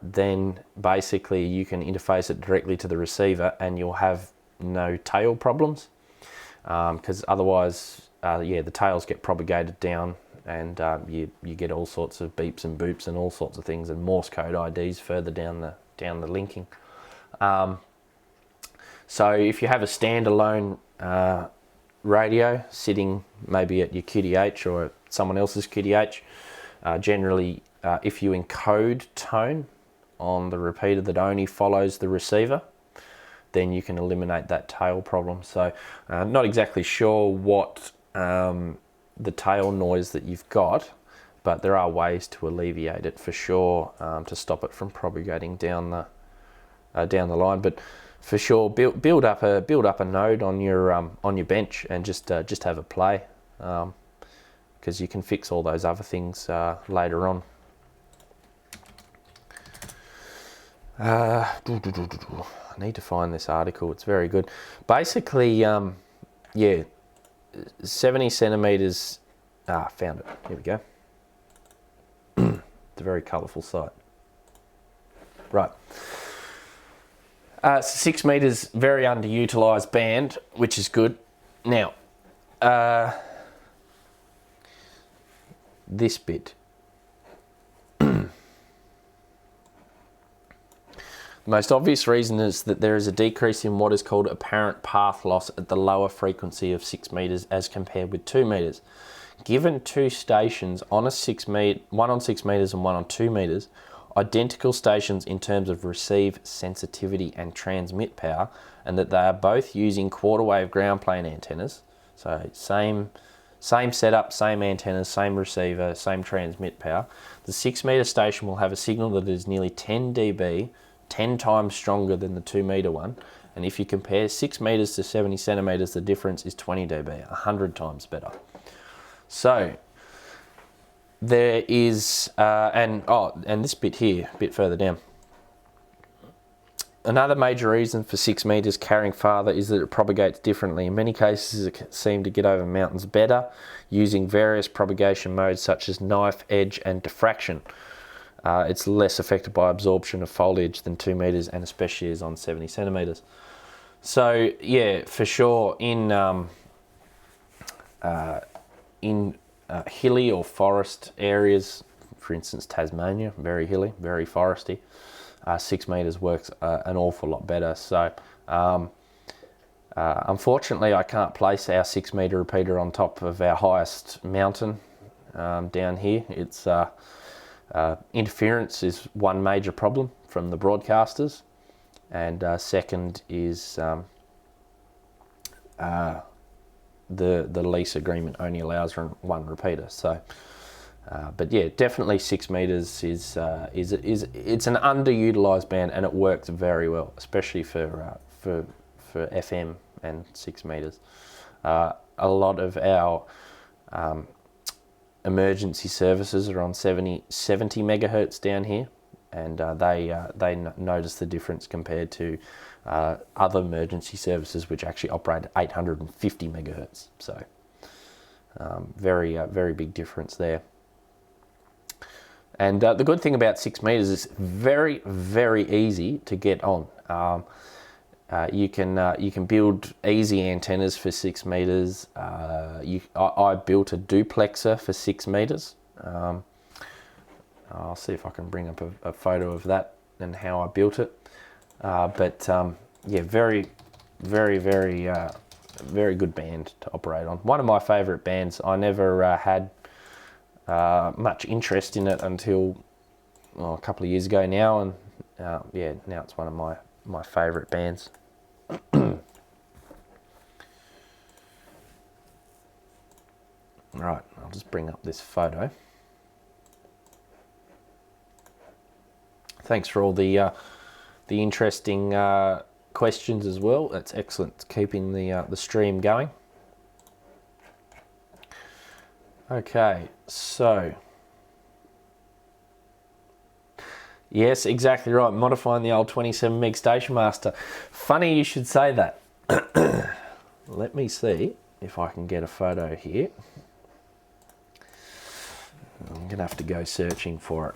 then basically you can interface it directly to the receiver and you'll have no tail problems, because otherwise the tails get propagated down and you get all sorts of beeps and boops and all sorts of things, and Morse code IDs further down the linking. So if you have a standalone radio sitting maybe at your QTH or someone else's QTH, generally if you encode tone on the repeater that only follows the receiver, then you can eliminate that tail problem. So not exactly sure what the tail noise that you've got, but there are ways to alleviate it for sure, to stop it from propagating down the line. But for sure, build up a node on your bench and just have a play, because you can fix all those other things later on. I need to find this article. It's very good. Basically, yeah, 70 centimeters. Found it. Here we go. It's a very colourful site. Right. 6 meters, very underutilized band, which is good. Now, this bit. The most obvious reason is that there is a decrease in what is called apparent path loss at the lower frequency of 6 meters as compared with 2 meters. Given two stations, one on 6 meters and one on 2 meters, identical stations in terms of receive sensitivity and transmit power, and that they are both using quarter wave ground plane antennas, so same setup, same antennas, same receiver, same transmit power, the 6 meter station will have a signal that is nearly 10 dB, 10 times stronger than the 2 meter one. And if you compare 6 meters to 70 centimeters, the difference is 20 dB, 100 times better. So there is, and this bit here, a bit further down. Another major reason for 6 meters carrying farther is that it propagates differently. In many cases, it can seem to get over mountains better using various propagation modes such as knife, edge, and diffraction. It's less affected by absorption of foliage than 2 meters, and especially is on 70 centimeters. So yeah, for sure in hilly or forest areas, for instance Tasmania, very hilly, very foresty, 6 meters works an awful lot better. So unfortunately I can't place our 6 meter repeater on top of our highest mountain down here. It's interference is one major problem from the broadcasters, and second is the lease agreement only allows one repeater. So, but yeah, definitely 6 meters is it's an underutilized band, and it works very well, especially for FM and 6 meters. A lot of our emergency services are on 70 megahertz down here, and they notice the difference compared to other emergency services which actually operate at 850 megahertz. So very big difference there. And the good thing about 6 meters is very easy to get on. You can build easy antennas for 6 meters. I built a duplexer for 6 meters. I'll see if I can bring up a photo of that and how I built it. Yeah, very good band to operate on. One of my favourite bands. I never had much interest in it until a couple of years ago now, and yeah, now it's one of my favourite bands. Right, I'll just bring up this photo. Thanks for all the interesting questions as well. That's excellent. It's keeping the stream going. Okay, so yes, exactly right. Modifying the old 27 meg Station Master. Funny you should say that. Let me see if I can get a photo here. I'm gonna have to go searching for it.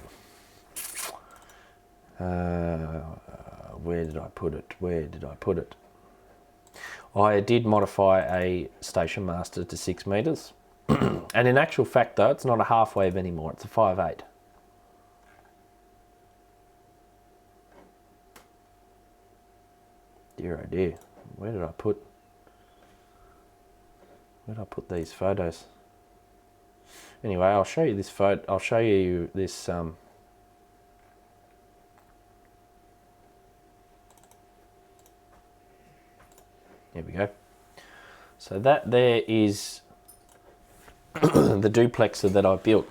Where did I put it? I did modify a Station Master to 6 meters. And in actual fact though, it's not a half wave anymore, it's a 5/8. Dear oh dear, where did I put these photos? Anyway, I'll show you this photo. I'll show you this there we go. So that there is the duplexer that I built.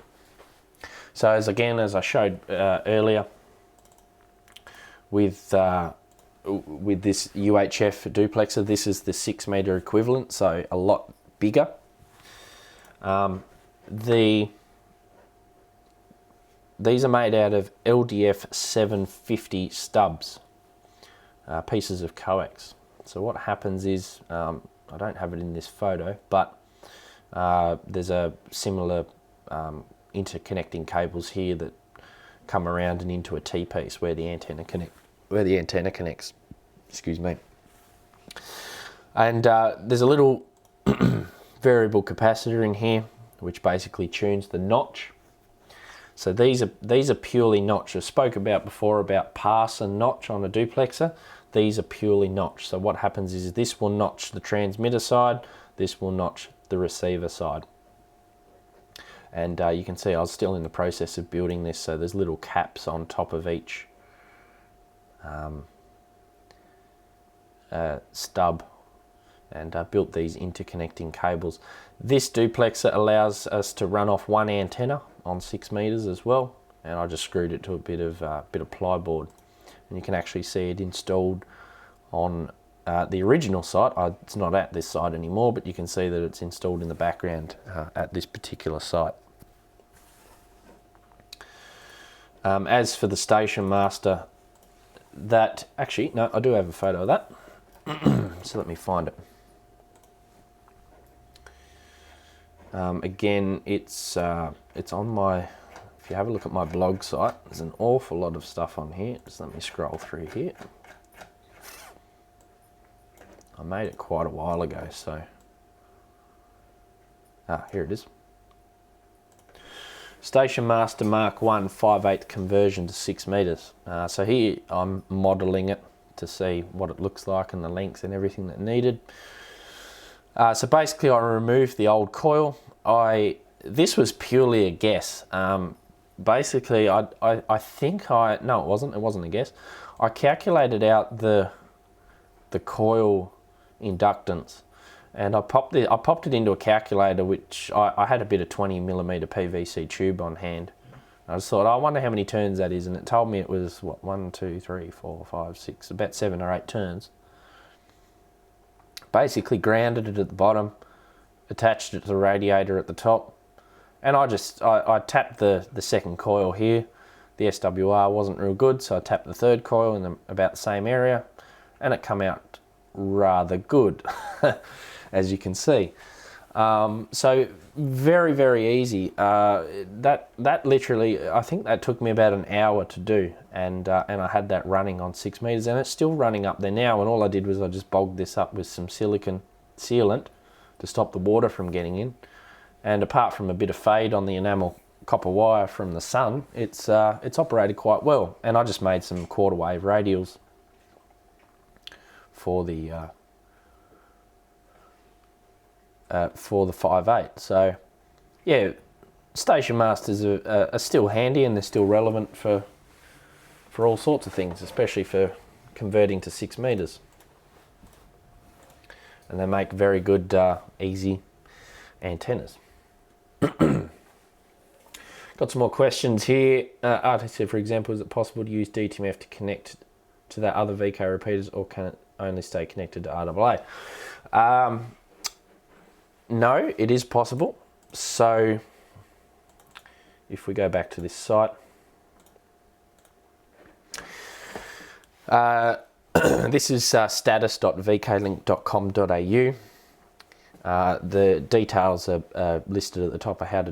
So as I showed earlier, with this UHF duplexer, this is the 6 meter equivalent, so a lot bigger. These are made out of LDF 750 stubs, pieces of coax. So what happens is, I don't have it in this photo, but there's a similar interconnecting cables here that come around and into a T-piece where the antenna connects. Excuse me. And there's a little variable capacitor in here which basically tunes the notch. So these are purely notch. I spoke about before about pass and notch on a duplexer. These are purely notch. So what happens is this will notch the transmitter side, this will notch the receiver side. And you can see I was still in the process of building this, so there's little caps on top of each stub, and I built these interconnecting cables. This duplexer allows us to run off one antenna on 6 meters as well, and I just screwed it to a bit of plyboard, and you can actually see it installed on the original site. It's not at this site anymore, but you can see that it's installed in the background at this particular site. As for the Station Master, that actually, no, I do have a photo of that. So let me find it. Again, it's on my, if you have a look at my blog site, there's an awful lot of stuff on here. Just let me scroll through here. I made it quite a while ago, so... here it is. Station Master Mark 1 5/8 conversion to 6 meters. So here I'm modeling it to see what it looks like and the lengths and everything that needed. So basically I removed the old coil. This was purely a guess. Basically I think no, it wasn't a guess. I calculated out the coil inductance, and I popped it into a calculator, which I had a bit of 20mm PVC tube on hand. I just thought, I wonder how many turns that is, and it told me it was, what, 1, 2, 3, 4, 5, 6, about 7 or 8 turns. Basically grounded it at the bottom, attached it to the radiator at the top, and I tapped the second coil here. The SWR wasn't real good, so I tapped the third coil in about the same area, and it come out rather good, as you can see. So very, very easy. That literally, I think that took me about an hour to do, and I had that running on 6 meters, and it's still running up there now. And all I did was I just bogged this up with some silicone sealant to stop the water from getting in. And apart from a bit of fade on the enamel copper wire from the sun, it's operated quite well. And I just made some quarter wave radials for the 5/8. So yeah, Station Masters are still handy, and they're still relevant for all sorts of things, especially for converting to 6 meters. And they make very good easy antennas. Got some more questions here. Artie said, for example, is it possible to use DTMF to connect to that other VK repeaters, or can it only stay connected to RAA? No, it is possible. So if we go back to this site, this is status.vklink.com.au. The details are listed at the top of how to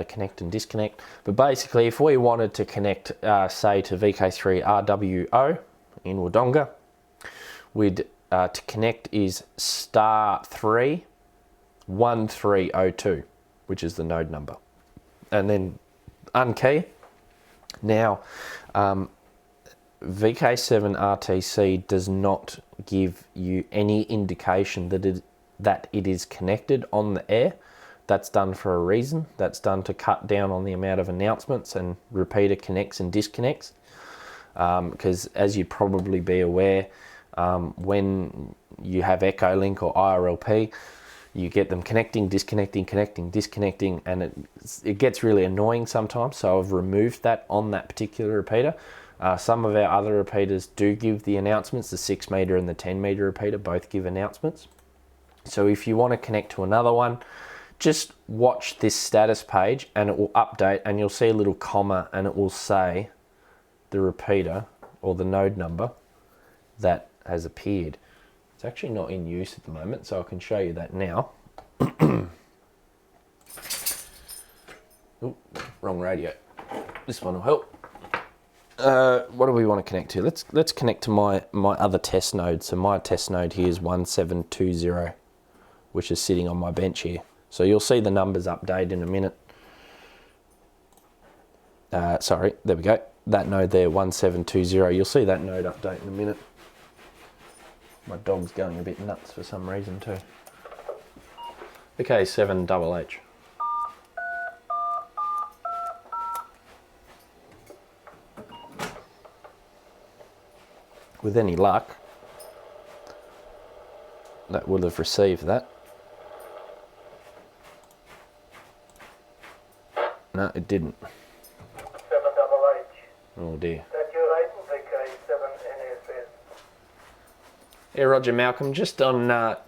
connect and disconnect. But basically, if we wanted to connect, say, to VK3 RWO in Wodonga, to connect is *3 1302, which is the node number, and then unkey. Now, VK7 RTC does not give you any indication that it is connected on the air. That's done for a reason. That's done to cut down on the amount of announcements and repeater connects and disconnects. Because as you'd probably be aware, when you have Echolink or IRLP, you get them connecting, disconnecting, connecting, disconnecting, and it gets really annoying sometimes. So I've removed that on that particular repeater. Some of our other repeaters do give the announcements. The 6 meter and the 10 meter repeater both give announcements. So if you want to connect to another one, just watch this status page and it will update, and you'll see a little comma and it will say the repeater or the node number that has appeared. It's actually not in use at the moment, so I can show you that now. Ooh, wrong radio. This one will help. What do we want to connect to? Let's connect to my other test node. So my test node here is 1720, which is sitting on my bench here. So you'll see the numbers update in a minute. Sorry, there we go. That node there, 1720. You'll see that node update in a minute. My dog's going a bit nuts for some reason too. Okay, 7HH. With any luck, that would have received that. No, it didn't. 7HH. Oh dear. That your rating, VK7NFS. Yeah, Roger Malcolm, just on a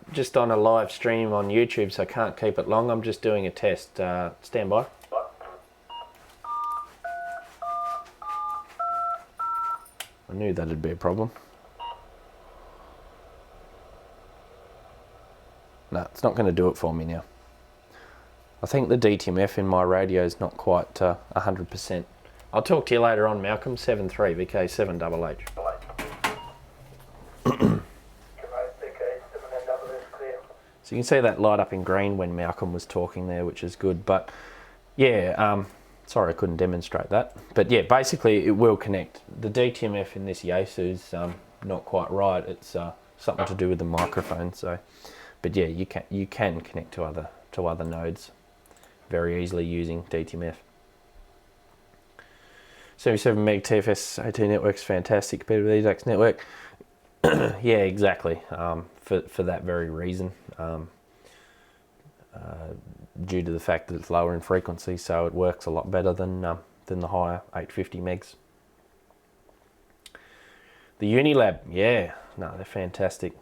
live stream on YouTube, so I can't keep it long. I'm just doing a test. Stand by. I knew that'd be a problem. No, it's not going to do it for me now. I think the DTMF in my radio is not quite 100%. I'll talk to you later on, Malcolm. 7.3 VK7HH. Goodbye, VK7. So you can see that light up in green when Malcolm was talking there, which is good. But yeah, sorry I couldn't demonstrate that. But yeah, basically it will connect. The DTMF in this Yaesu is not quite right. It's something to do with the microphone. So, but yeah, you can connect to other nodes very easily using DTMF. 77 meg TFS 18 network's fantastic compared with the EDAX network. Yeah, exactly. For that very reason, due to the fact that it's lower in frequency, so it works a lot better than the higher 850 megs. The Unilab, yeah, no, they're fantastic.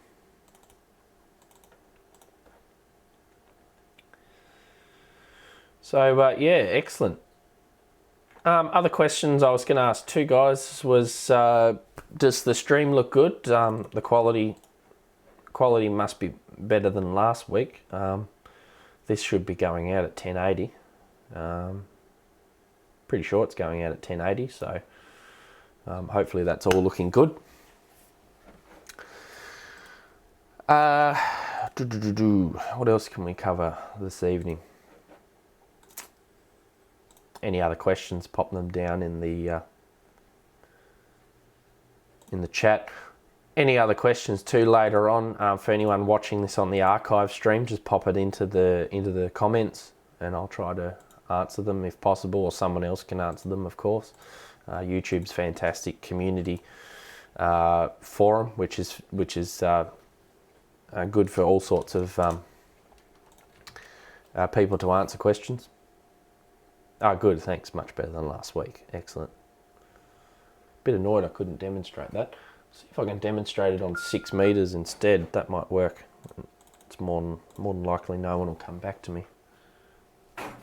So yeah, excellent. Other questions I was going to ask two guys was, does the stream look good? The quality must be better than last week. This should be going out at 1080. Pretty sure it's going out at 1080, so hopefully that's all looking good. What else can we cover this evening? Any other questions, pop them down in the chat. Any other questions too later on, for anyone watching this on the archive stream, just pop it into the comments and I'll try to answer them if possible, or someone else can answer them, of course. YouTube's fantastic community forum, which is good for all sorts of people to answer questions. Oh, good, thanks. Much better than last week. Excellent. Bit annoyed I couldn't demonstrate that. See if I can demonstrate it on 6 meters instead. That might work. It's more than likely no one will come back to me. RCH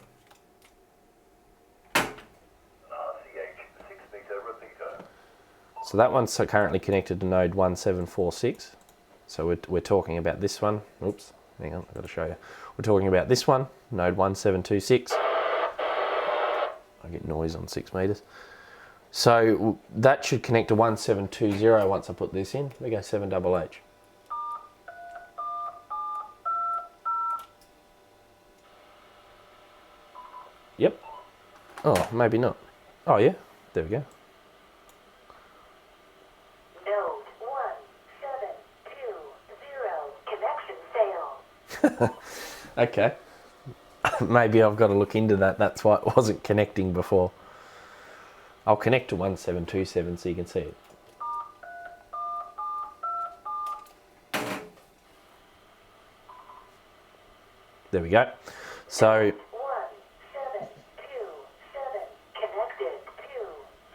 6-meter repeater. So that one's currently connected to node 1746. So we're talking about this one. Oops, hang on, I've got to show you. We're talking about this one, node 1726. I get noise on 6 meters. So that should connect to 1720 once I put this in. We go 7HH. Yep. Oh, maybe not. Oh yeah, there we go. Node 1720 connection failed. Okay. Maybe I've got to look into that. That's why it wasn't connecting before. I'll connect to 1727 so you can see it. There we go. So 1727 connected to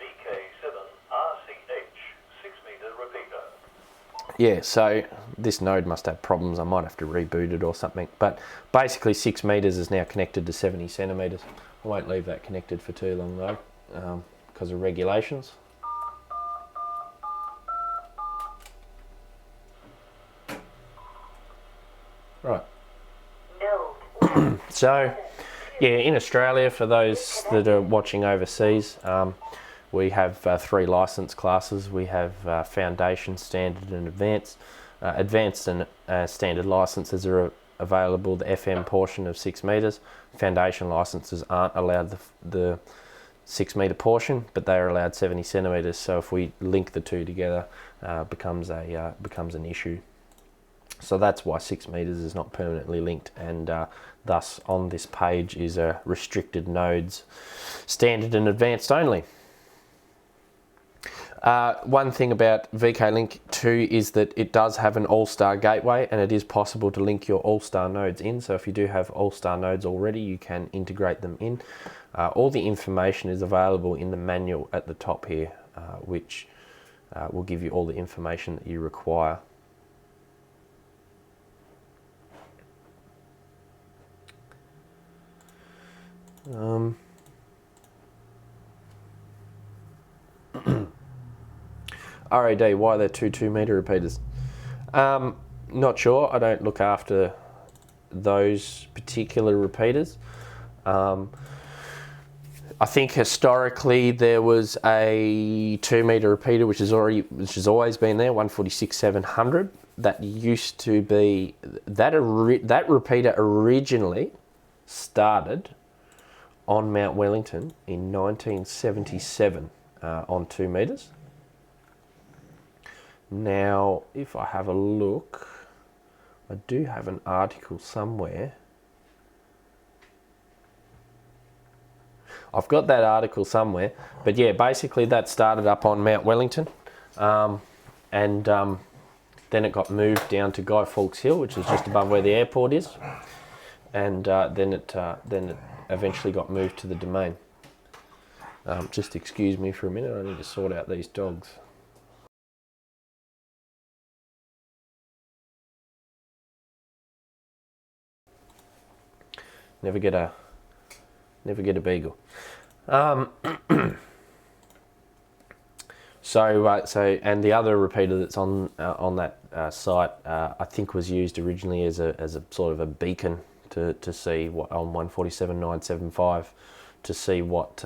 VK7 RCH 6-meter repeater. yeah, so this node must have problems. I might have to reboot it or something. But basically 6 meters is now connected to 70 centimeters. I won't leave that connected for too long though, because of regulations. Right. node So, yeah, in Australia, for those that are watching overseas, we have 3 license classes. We have Foundation, Standard and Advanced. Advanced and Standard licenses are available, the FM portion of 6 meters. Foundation licenses aren't allowed the 6 meter portion, but they are allowed 70 centimeters. So if we link the two together, becomes an issue. So that's why 6 meters is not permanently linked, and thus on this page is a restricted nodes, standard and advanced only. One thing about VK Link 2 is that it does have an all-star gateway, and it is possible to link your all-star nodes in. So if you do have all-star nodes already, you can integrate them in. All the information is available in the manual at the top here, which will give you all the information that you require. RAD, why are there two 2 meter repeaters? Not sure. I don't look after those particular repeaters. I think historically there was a 2 meter repeater which has always been there, 146-700. that used to be, that repeater originally started on Mount Wellington in 1977 on 2 metres. Now, if I have a look, I do have an article somewhere. I've got that article somewhere, but yeah, basically that started up on Mount Wellington, and then it got moved down to Guy Fawkes Hill, which is just above where the airport is, and then it eventually got moved to the Domain. Just excuse me for a minute, I need to sort out these dogs. Never get a beagle. So and the other repeater that's on that site, I think was used originally as a sort of a beacon to see what on 147.975 to see what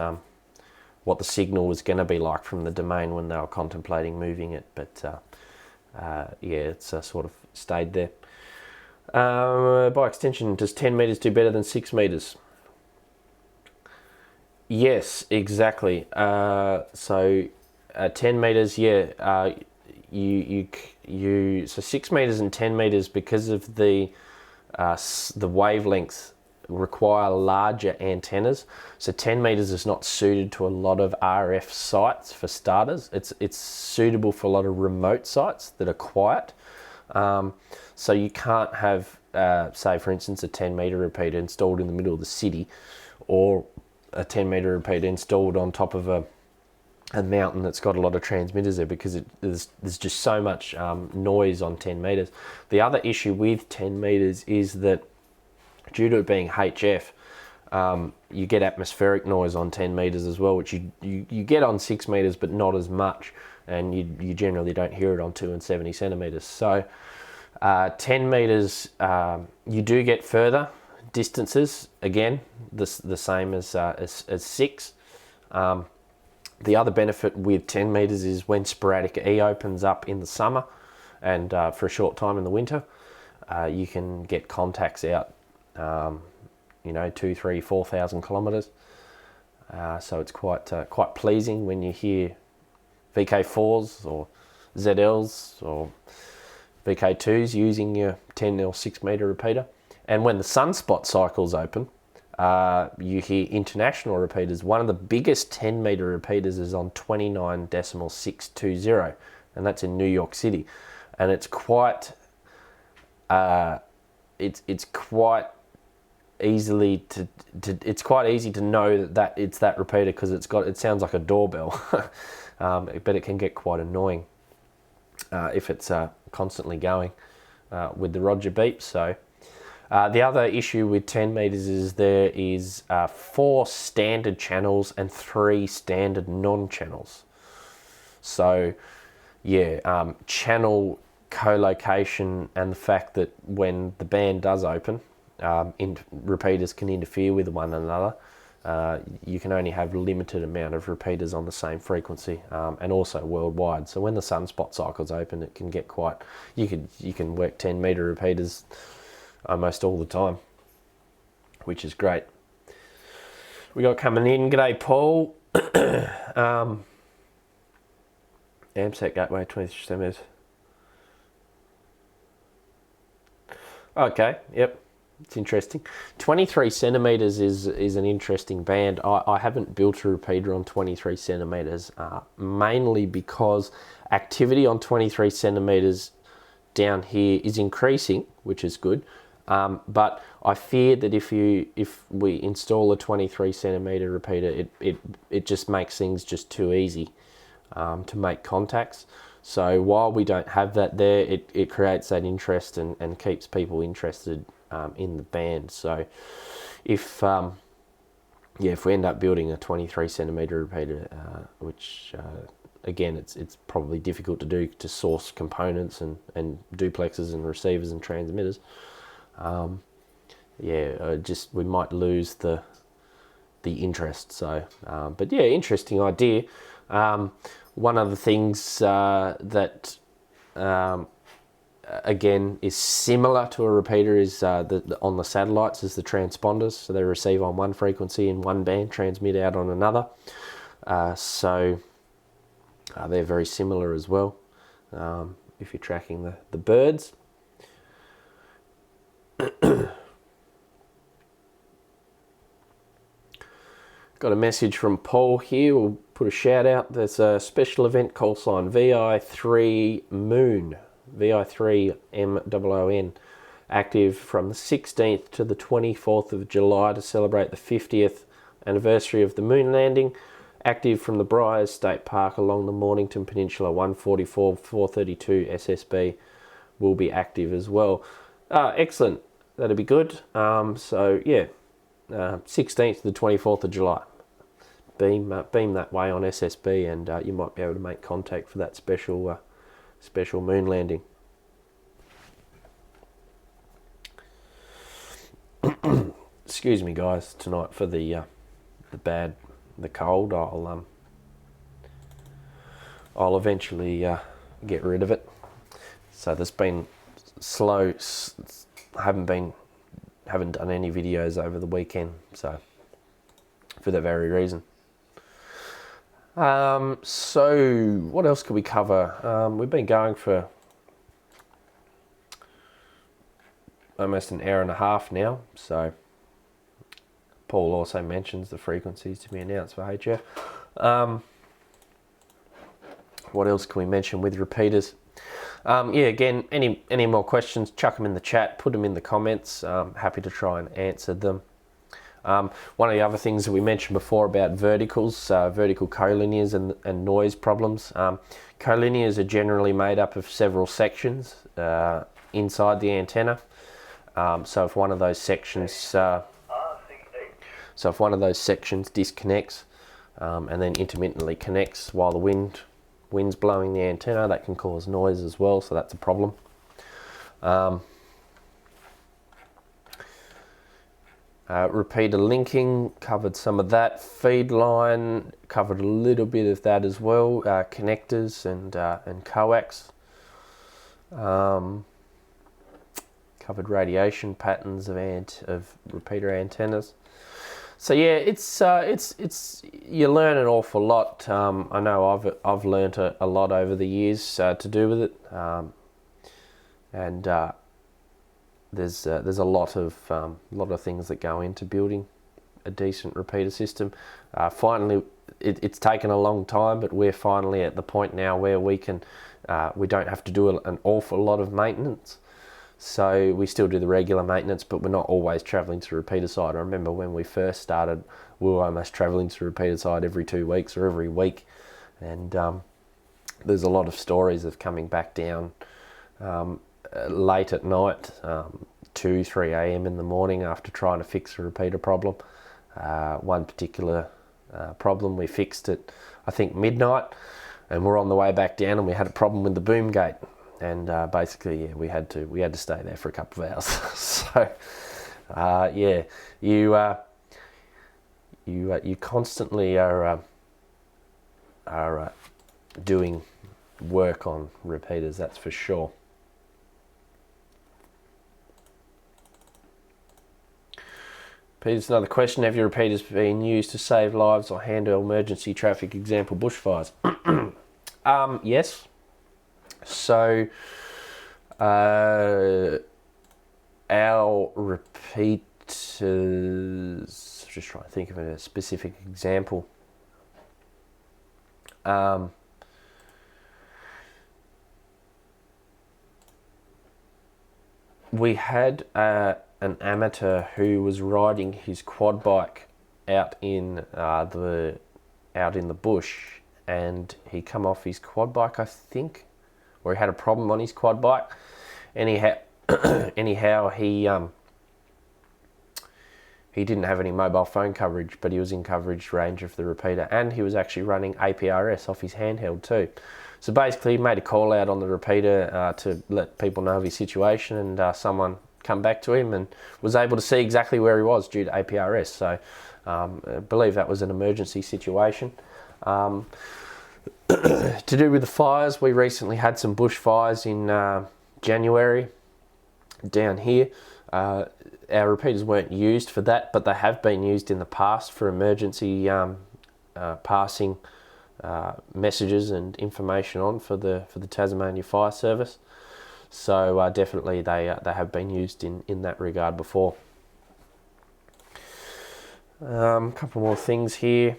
the signal was going to be like from the Domain when they were contemplating moving it. But yeah, it's sort of stayed there. By extension, does 10 metres do better than 6 metres? Yes, exactly. So 10 metres, yeah. So 6 metres and 10 metres, because of the wavelengths, require larger antennas. So 10 metres is not suited to a lot of RF sites for starters. It's suitable for a lot of remote sites that are quiet. So you can't have, say for instance, a 10 metre repeater installed in the middle of the city, or a 10 metre repeater installed on top of a mountain that's got a lot of transmitters there, because there's just so much noise on 10 metres. The other issue with 10 metres is that due to it being HF, you get atmospheric noise on 10 metres as well, which you get on 6 metres but not as much, and you generally don't hear it on 2 and 70 centimetres. So 10 metres, you do get further distances, again the same as 6. The other benefit with 10 metres is when sporadic E opens up in the summer and for a short time in the winter, you can get contacts out 2, 3, 4,000 kilometres. So it's quite pleasing when you hear VK4s or ZLs or VK2s using your 10 or 6 metre repeater. And when the sunspot cycles open, you hear international repeaters. One of the biggest 10 metre repeaters is on 29.620, and that's in New York City. And it's quite it's quite easily it's quite easy to know that it's that repeater, because it sounds like a doorbell. But it can get quite annoying if it's constantly going with the Roger beep. So the other issue with 10 metres is there is 4 standard channels and 3 standard non-channels. So yeah, channel co-location and the fact that when the band does open, repeaters can interfere with one another. You can only have limited amount of repeaters on the same frequency, and also worldwide. So when the sunspot cycles open, it can get quite. You can work 10 metre repeaters almost all the time, which is great. We got coming in. G'day, Paul. AMSAT gateway 23 centimeters. Okay. Yep. It's interesting. 23 centimeters is an interesting band. I haven't built a repeater on 23 centimeters, mainly because activity on 23 centimeters down here is increasing, which is good. But I fear that if we install a 23 centimeter repeater, it just makes things just too easy to make contacts. So while we don't have that there, it creates that interest and keeps people interested in the band. So if we end up building a 23 centimeter repeater, which again it's probably difficult to do to source components and duplexers and receivers and transmitters, we might lose the interest. So but yeah, interesting idea. One of the things that again, is similar to a repeater is on the satellites is the transponders. So they receive on one frequency in one band, transmit out on another. So they're very similar as well. If you're tracking the birds. Got a message from Paul here. We'll put a shout out. There's a special event call sign VI3 Moon, VI3 MOON, active from the 16th to the 24th of July to celebrate the 50th anniversary of the moon landing. Active from the Briars State Park along the Mornington Peninsula. 144 432 SSB will be active as well. Excellent. That'd be good. So yeah, 16th to the 24th of July. Beam that way on SSB, and you might be able to make contact for that special moon landing. Excuse me, guys, tonight for the cold. I'll eventually get rid of it. So there's been slow. Haven't done any videos over the weekend, so for that very reason. So what else could we cover? We've been going for almost an hour and a half now, so Paul also mentions the frequencies to be announced for HF. What else can we mention with repeaters? Yeah, again, any more questions, chuck them in the chat, put them in the comments. Happy to try and answer them. One of the other things that we mentioned before about verticals, vertical collinears and noise problems. Collinears are generally made up of several sections inside the antenna. So if one of those sections disconnects and then intermittently connects while the wind's blowing the antenna, that can cause noise as well, so that's a problem. Repeater linking, covered some of that. Feed line, covered a little bit of that as well. Connectors and coax. Covered radiation patterns of repeater antennas. So yeah, it's you learn an awful lot. I know I've learnt a lot over the years to do with it, and there's a lot of things that go into building a decent repeater system. Finally, it's taken a long time, but we're finally at the point now where we don't have to do an awful lot of maintenance. So we still do the regular maintenance, but we're not always travelling to the repeater side. I remember when we first started, we were almost travelling to the repeater side every 2 weeks or every week. And there's a lot of stories of coming back down late at night, 2, 3 a.m. in the morning after trying to fix a repeater problem. One particular problem, we fixed it, I think, midnight, and we're on the way back down and we had a problem with the boom gate. And basically, yeah, we had to stay there for a couple of hours. So, yeah, you constantly are doing work on repeaters. That's for sure. Peter's another question: have your repeaters been used to save lives or handle emergency traffic? Example: bushfires. Yes. So, our repeaters, just trying to think of a specific example. We had an amateur who was riding his quad bike out in the bush, and he come off his quad bike, I think, or he had a problem on his quad bike. Anyhow, he didn't have any mobile phone coverage, but he was in coverage range of the repeater, and he was actually running APRS off his handheld too. So basically, he made a call out on the repeater to let people know of his situation, and someone come back to him and was able to see exactly where he was due to APRS. So I believe that was an emergency situation. To do with the fires, we recently had some bushfires in January down here. Our repeaters weren't used for that, but they have been used in the past for emergency passing messages and information on for the Tasmania Fire Service. So definitely they have been used in that regard before. A couple more things here.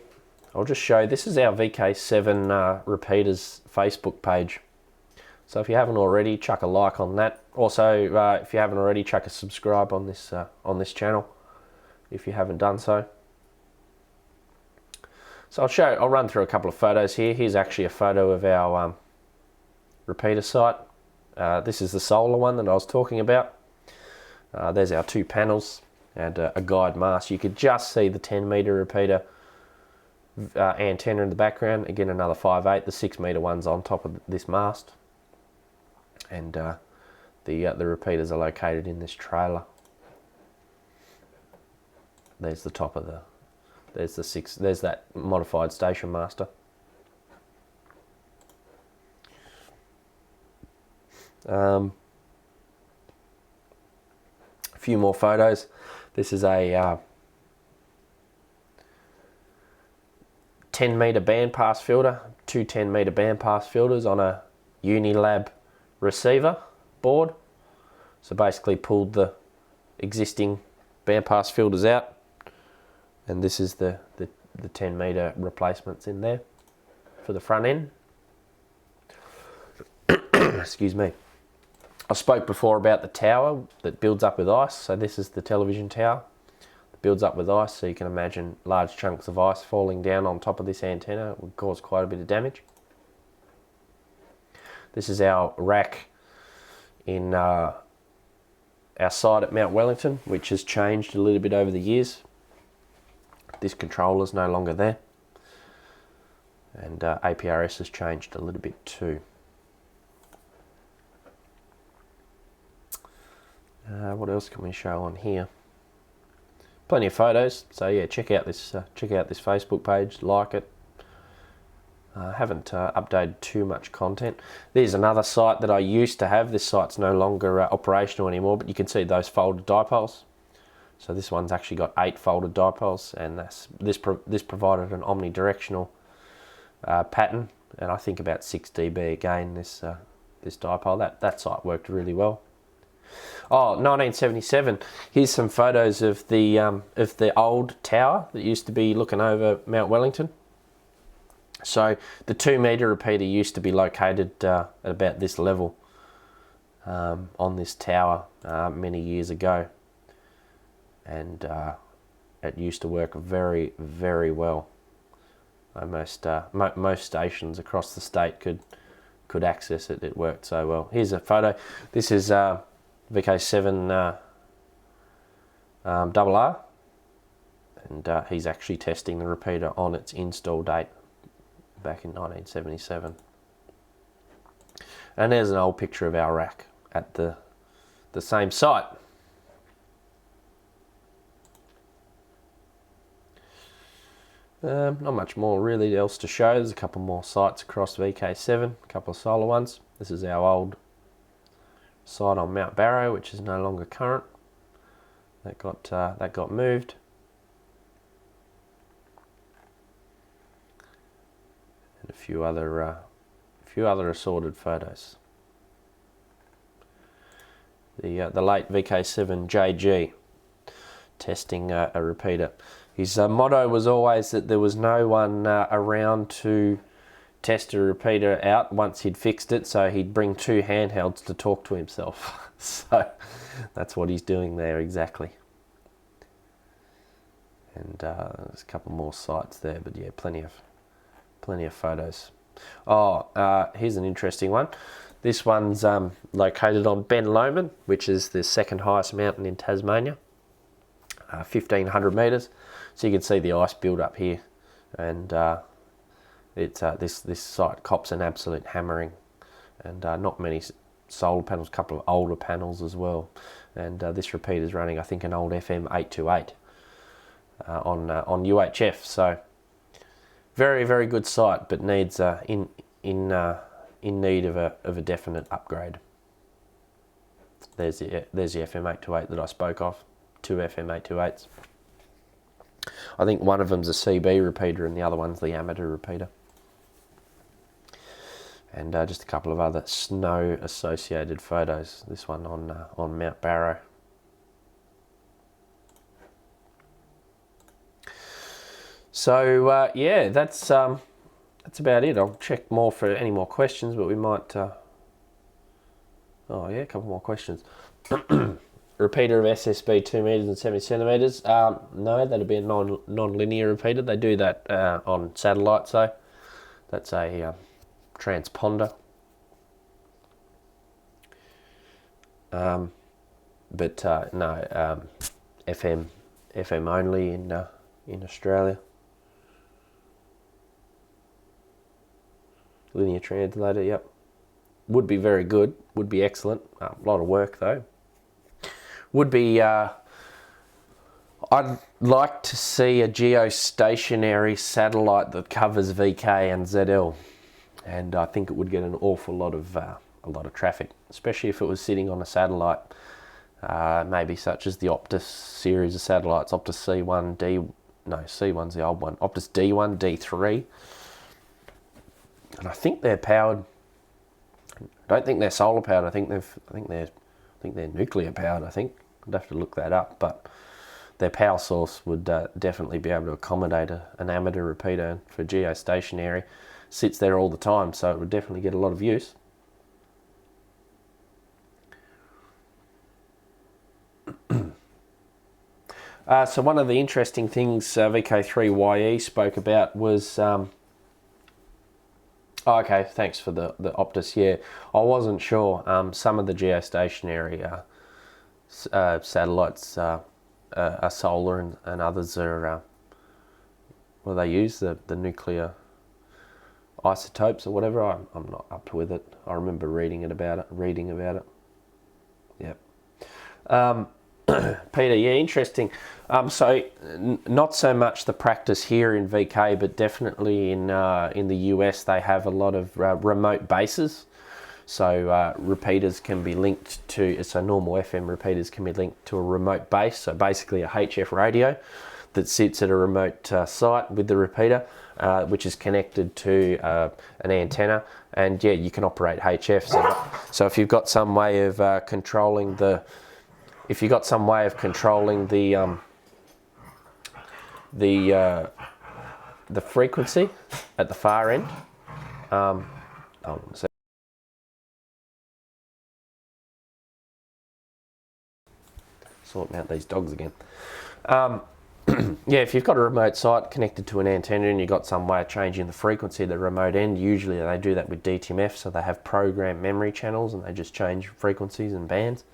I'll just show, this is our VK7 repeaters Facebook page. So if you haven't already, chuck a like on that. Also, if you haven't already, chuck a subscribe on this channel if you haven't done so. So I'll run through a couple of photos here. Here's actually a photo of our repeater site. This is the solar one that I was talking about. There's our 2 panels and a guide mast. You could just see the 10 meter repeater antenna in the background. Again, another 5.8. The 6 meter one's on top of this mast. And the repeaters are located in this trailer. There's the top of there's that modified station master. A few more photos. This is a 10 meter bandpass filter, 2 10 meter bandpass filters on a Unilab receiver board. So basically pulled the existing bandpass filters out, and this is the 10 meter replacements in there for the front end. Excuse me. I spoke before about the tower that builds up with ice. So this is the television tower that builds up with ice. So you can imagine large chunks of ice falling down on top of this antenna. It would cause quite a bit of damage. This is our rack in our site at Mount Wellington, which has changed a little bit over the years. This controller is no longer there, and APRS has changed a little bit too. What else can we show on here? Plenty of photos. So yeah, check out this Facebook page, like it. Haven't updated too much content. There's another site that I used to have. This site's no longer operational anymore, but you can see those folded dipoles. So this one's actually got 8 folded dipoles, and this provided an omnidirectional pattern, and I think about 6 dB again. This dipole, that site worked really well. Oh, 1977. Here's some photos of the old tower that used to be looking over Mount Wellington. So the 2 meter repeater used to be located at about this level on this tower many years ago, and it used to work very, very well. Most stations across the state could access it. It worked so well. Here's a photo. This is VK7 RR, and he's actually testing the repeater on its install date back in 1977. And there's an old picture of our rack at the same site. Not much more really else to show. There's a couple more sites across VK7, a couple of solar ones. This is our old site on Mount Barrow, which is no longer current. That got moved. And a few other assorted photos. The late VK7 JG testing a repeater. His motto was always that there was no one around to test a repeater out once he'd fixed it, so he'd bring 2 handhelds to talk to himself. So that's what he's doing there exactly. And there's a couple more sites there, but yeah, plenty of photos. Oh, here's an interesting one. This one's located on Ben Lomond, which is the 2nd highest mountain in Tasmania, 1,500 metres. So you can see the ice build up here, and this site cops an absolute hammering, and not many solar panels, a couple of older panels as well. And this repeater is running, I think, an old FM 828 on UHF. So very, very good site, but needs in need of a definite upgrade. there's the FM828 that I spoke of, 2 FM828s. I think one of them's a CB repeater and the other one's the amateur repeater. And just a couple of other snow associated photos. This one on Mount Barrow. So yeah, that's about it. I'll check more for any more questions, but we might. Oh yeah, a couple more questions. Repeater of SSB 2 meters and 70 centimeters. No, that'd be a non-linear repeater. They do that on satellites though. That's a transponder. But no, FM only in Australia. Linear translator, yep. Would be very good. Would be excellent. A lot of work though. Would be. I'd like to see a geostationary satellite that covers VK and ZL, and I think it would get an awful lot of traffic, especially if it was sitting on a satellite, maybe such as the Optus series of satellites, Optus C1, C1's the old one, Optus D1, D3. And I think they're powered. I don't think they're solar powered. I think they're nuclear powered. I think I'd have to look that up. But their power source would definitely be able to accommodate an amateur repeater for geostationary. Sits there all the time, so it would definitely get a lot of use. So one of the interesting things VK3YE spoke about was. Oh, okay, thanks for the Optus. Yeah, I wasn't sure. Some of the geostationary satellites are solar, and others are. Well, they use the nuclear isotopes or whatever. I'm not up with it. I remember reading about it. Yep. Peter, yeah, interesting. So not so much the practice here in VK, but definitely in the US they have a lot of remote bases. So repeaters can be linked to, so normal FM repeaters can be linked to a remote base. So basically a HF radio that sits at a remote site with the repeater, which is connected to an antenna, and yeah, you can operate HF. So if you've got some way of controlling the the frequency at the far end. Sorting out these dogs again. Yeah, if you've got a remote site connected to an antenna and you've got some way of changing the frequency at the remote end, usually they do that with DTMF, so they have programmed memory channels and they just change frequencies and bands.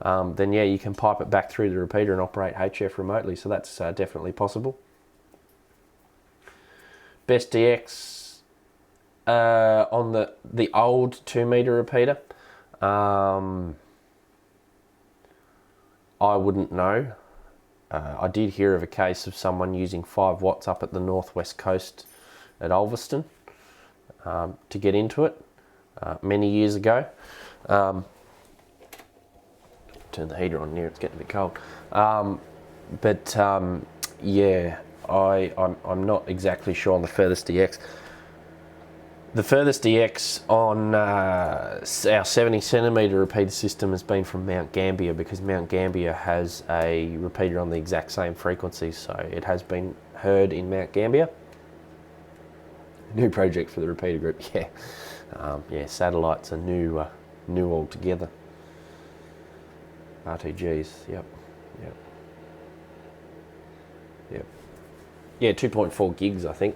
Then yeah, you can pipe it back through the repeater and operate HF remotely, so that's definitely possible. Best DX on the old 2 meter repeater, I wouldn't know. I did hear of a case of someone using 5 watts up at the northwest coast at Ulverston to get into it many years ago. Turn the heater on here, it's getting a bit cold. Yeah, I'm not exactly sure on the furthest DX. The furthest DX on our 70 centimetre repeater system has been from Mount Gambier, because Mount Gambier has a repeater on the exact same frequency, so it has been heard in Mount Gambier. New project for the repeater group, yeah. Yeah, satellites are new altogether. RTGs, yep. Yeah, 2.4 gigs, I think.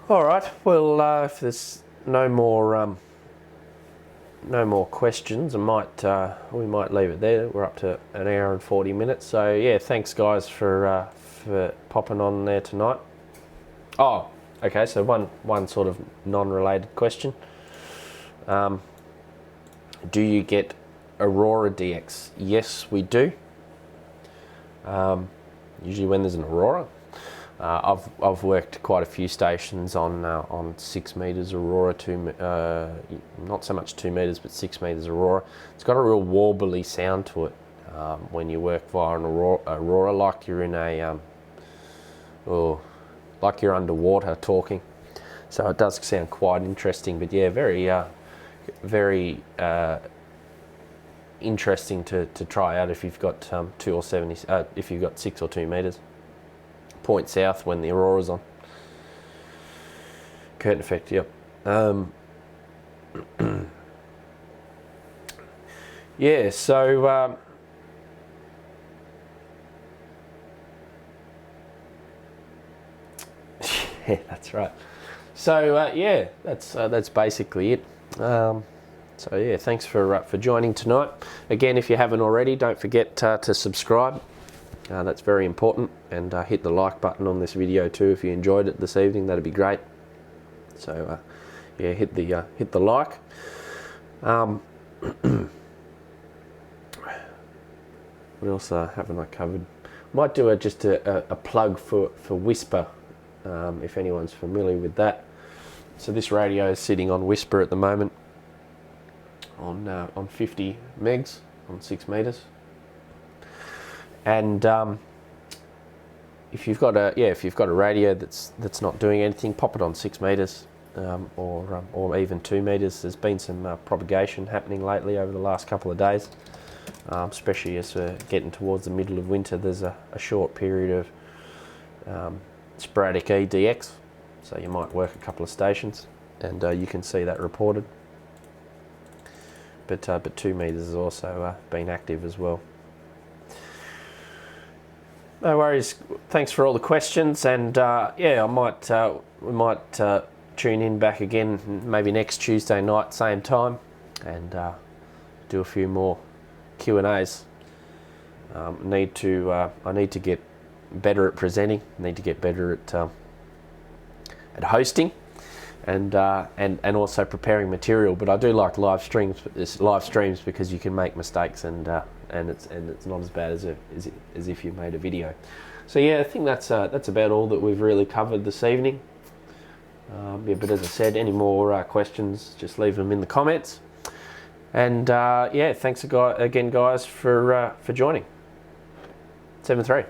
All right. Well, if there's no more questions, we might leave it there. We're up to an hour and 40 minutes. So yeah, thanks guys for popping on there tonight. Oh, okay. So one sort of non-related question. Do you get Aurora DX? Yes, we do. Usually when there's an Aurora. I've worked quite a few stations on 6 meters Aurora, not so much 2 meters, but 6 meters Aurora. It's got a real warbly sound to it when you work via an Aurora, like you're in a like you're underwater talking. So it does sound quite interesting. But yeah, very interesting to try out if you've got 2 or 70. If you've got 6 or 2 meters. Point south when the Aurora's on. Curtain effect, yep. Yeah, so yeah, that's right. So yeah, that's basically it. So yeah, thanks for joining tonight. Again, if you haven't already, don't forget to subscribe. That's very important, and hit the like button on this video too if you enjoyed it this evening. That'd be great. So yeah, hit the like. What else haven't I covered? Might do just a plug for Whisper, if anyone's familiar with that. So this radio is sitting on Whisper at the moment on 50 megs on 6 meters. And if you've got a radio that's not doing anything, pop it on 6 meters or even 2 meters. There's been some propagation happening lately over the last couple of days, especially as we're getting towards the middle of winter. There's a short period of sporadic EDX, so you might work a couple of stations, and you can see that reported. But 2 meters has also been active as well. No worries. Thanks for all the questions, and yeah, we might tune in back again maybe next Tuesday night, same time, and do a few more Q&As. I need to get better at presenting. I need to get better at hosting, and also preparing material. But I do like live streams because you can make mistakes, and it's not as bad as if you made a video. So yeah, I think that's about all that we've really covered this evening. Yeah, but as I said, any more questions, just leave them in the comments. And yeah, thanks again, guys, for joining. 7-3.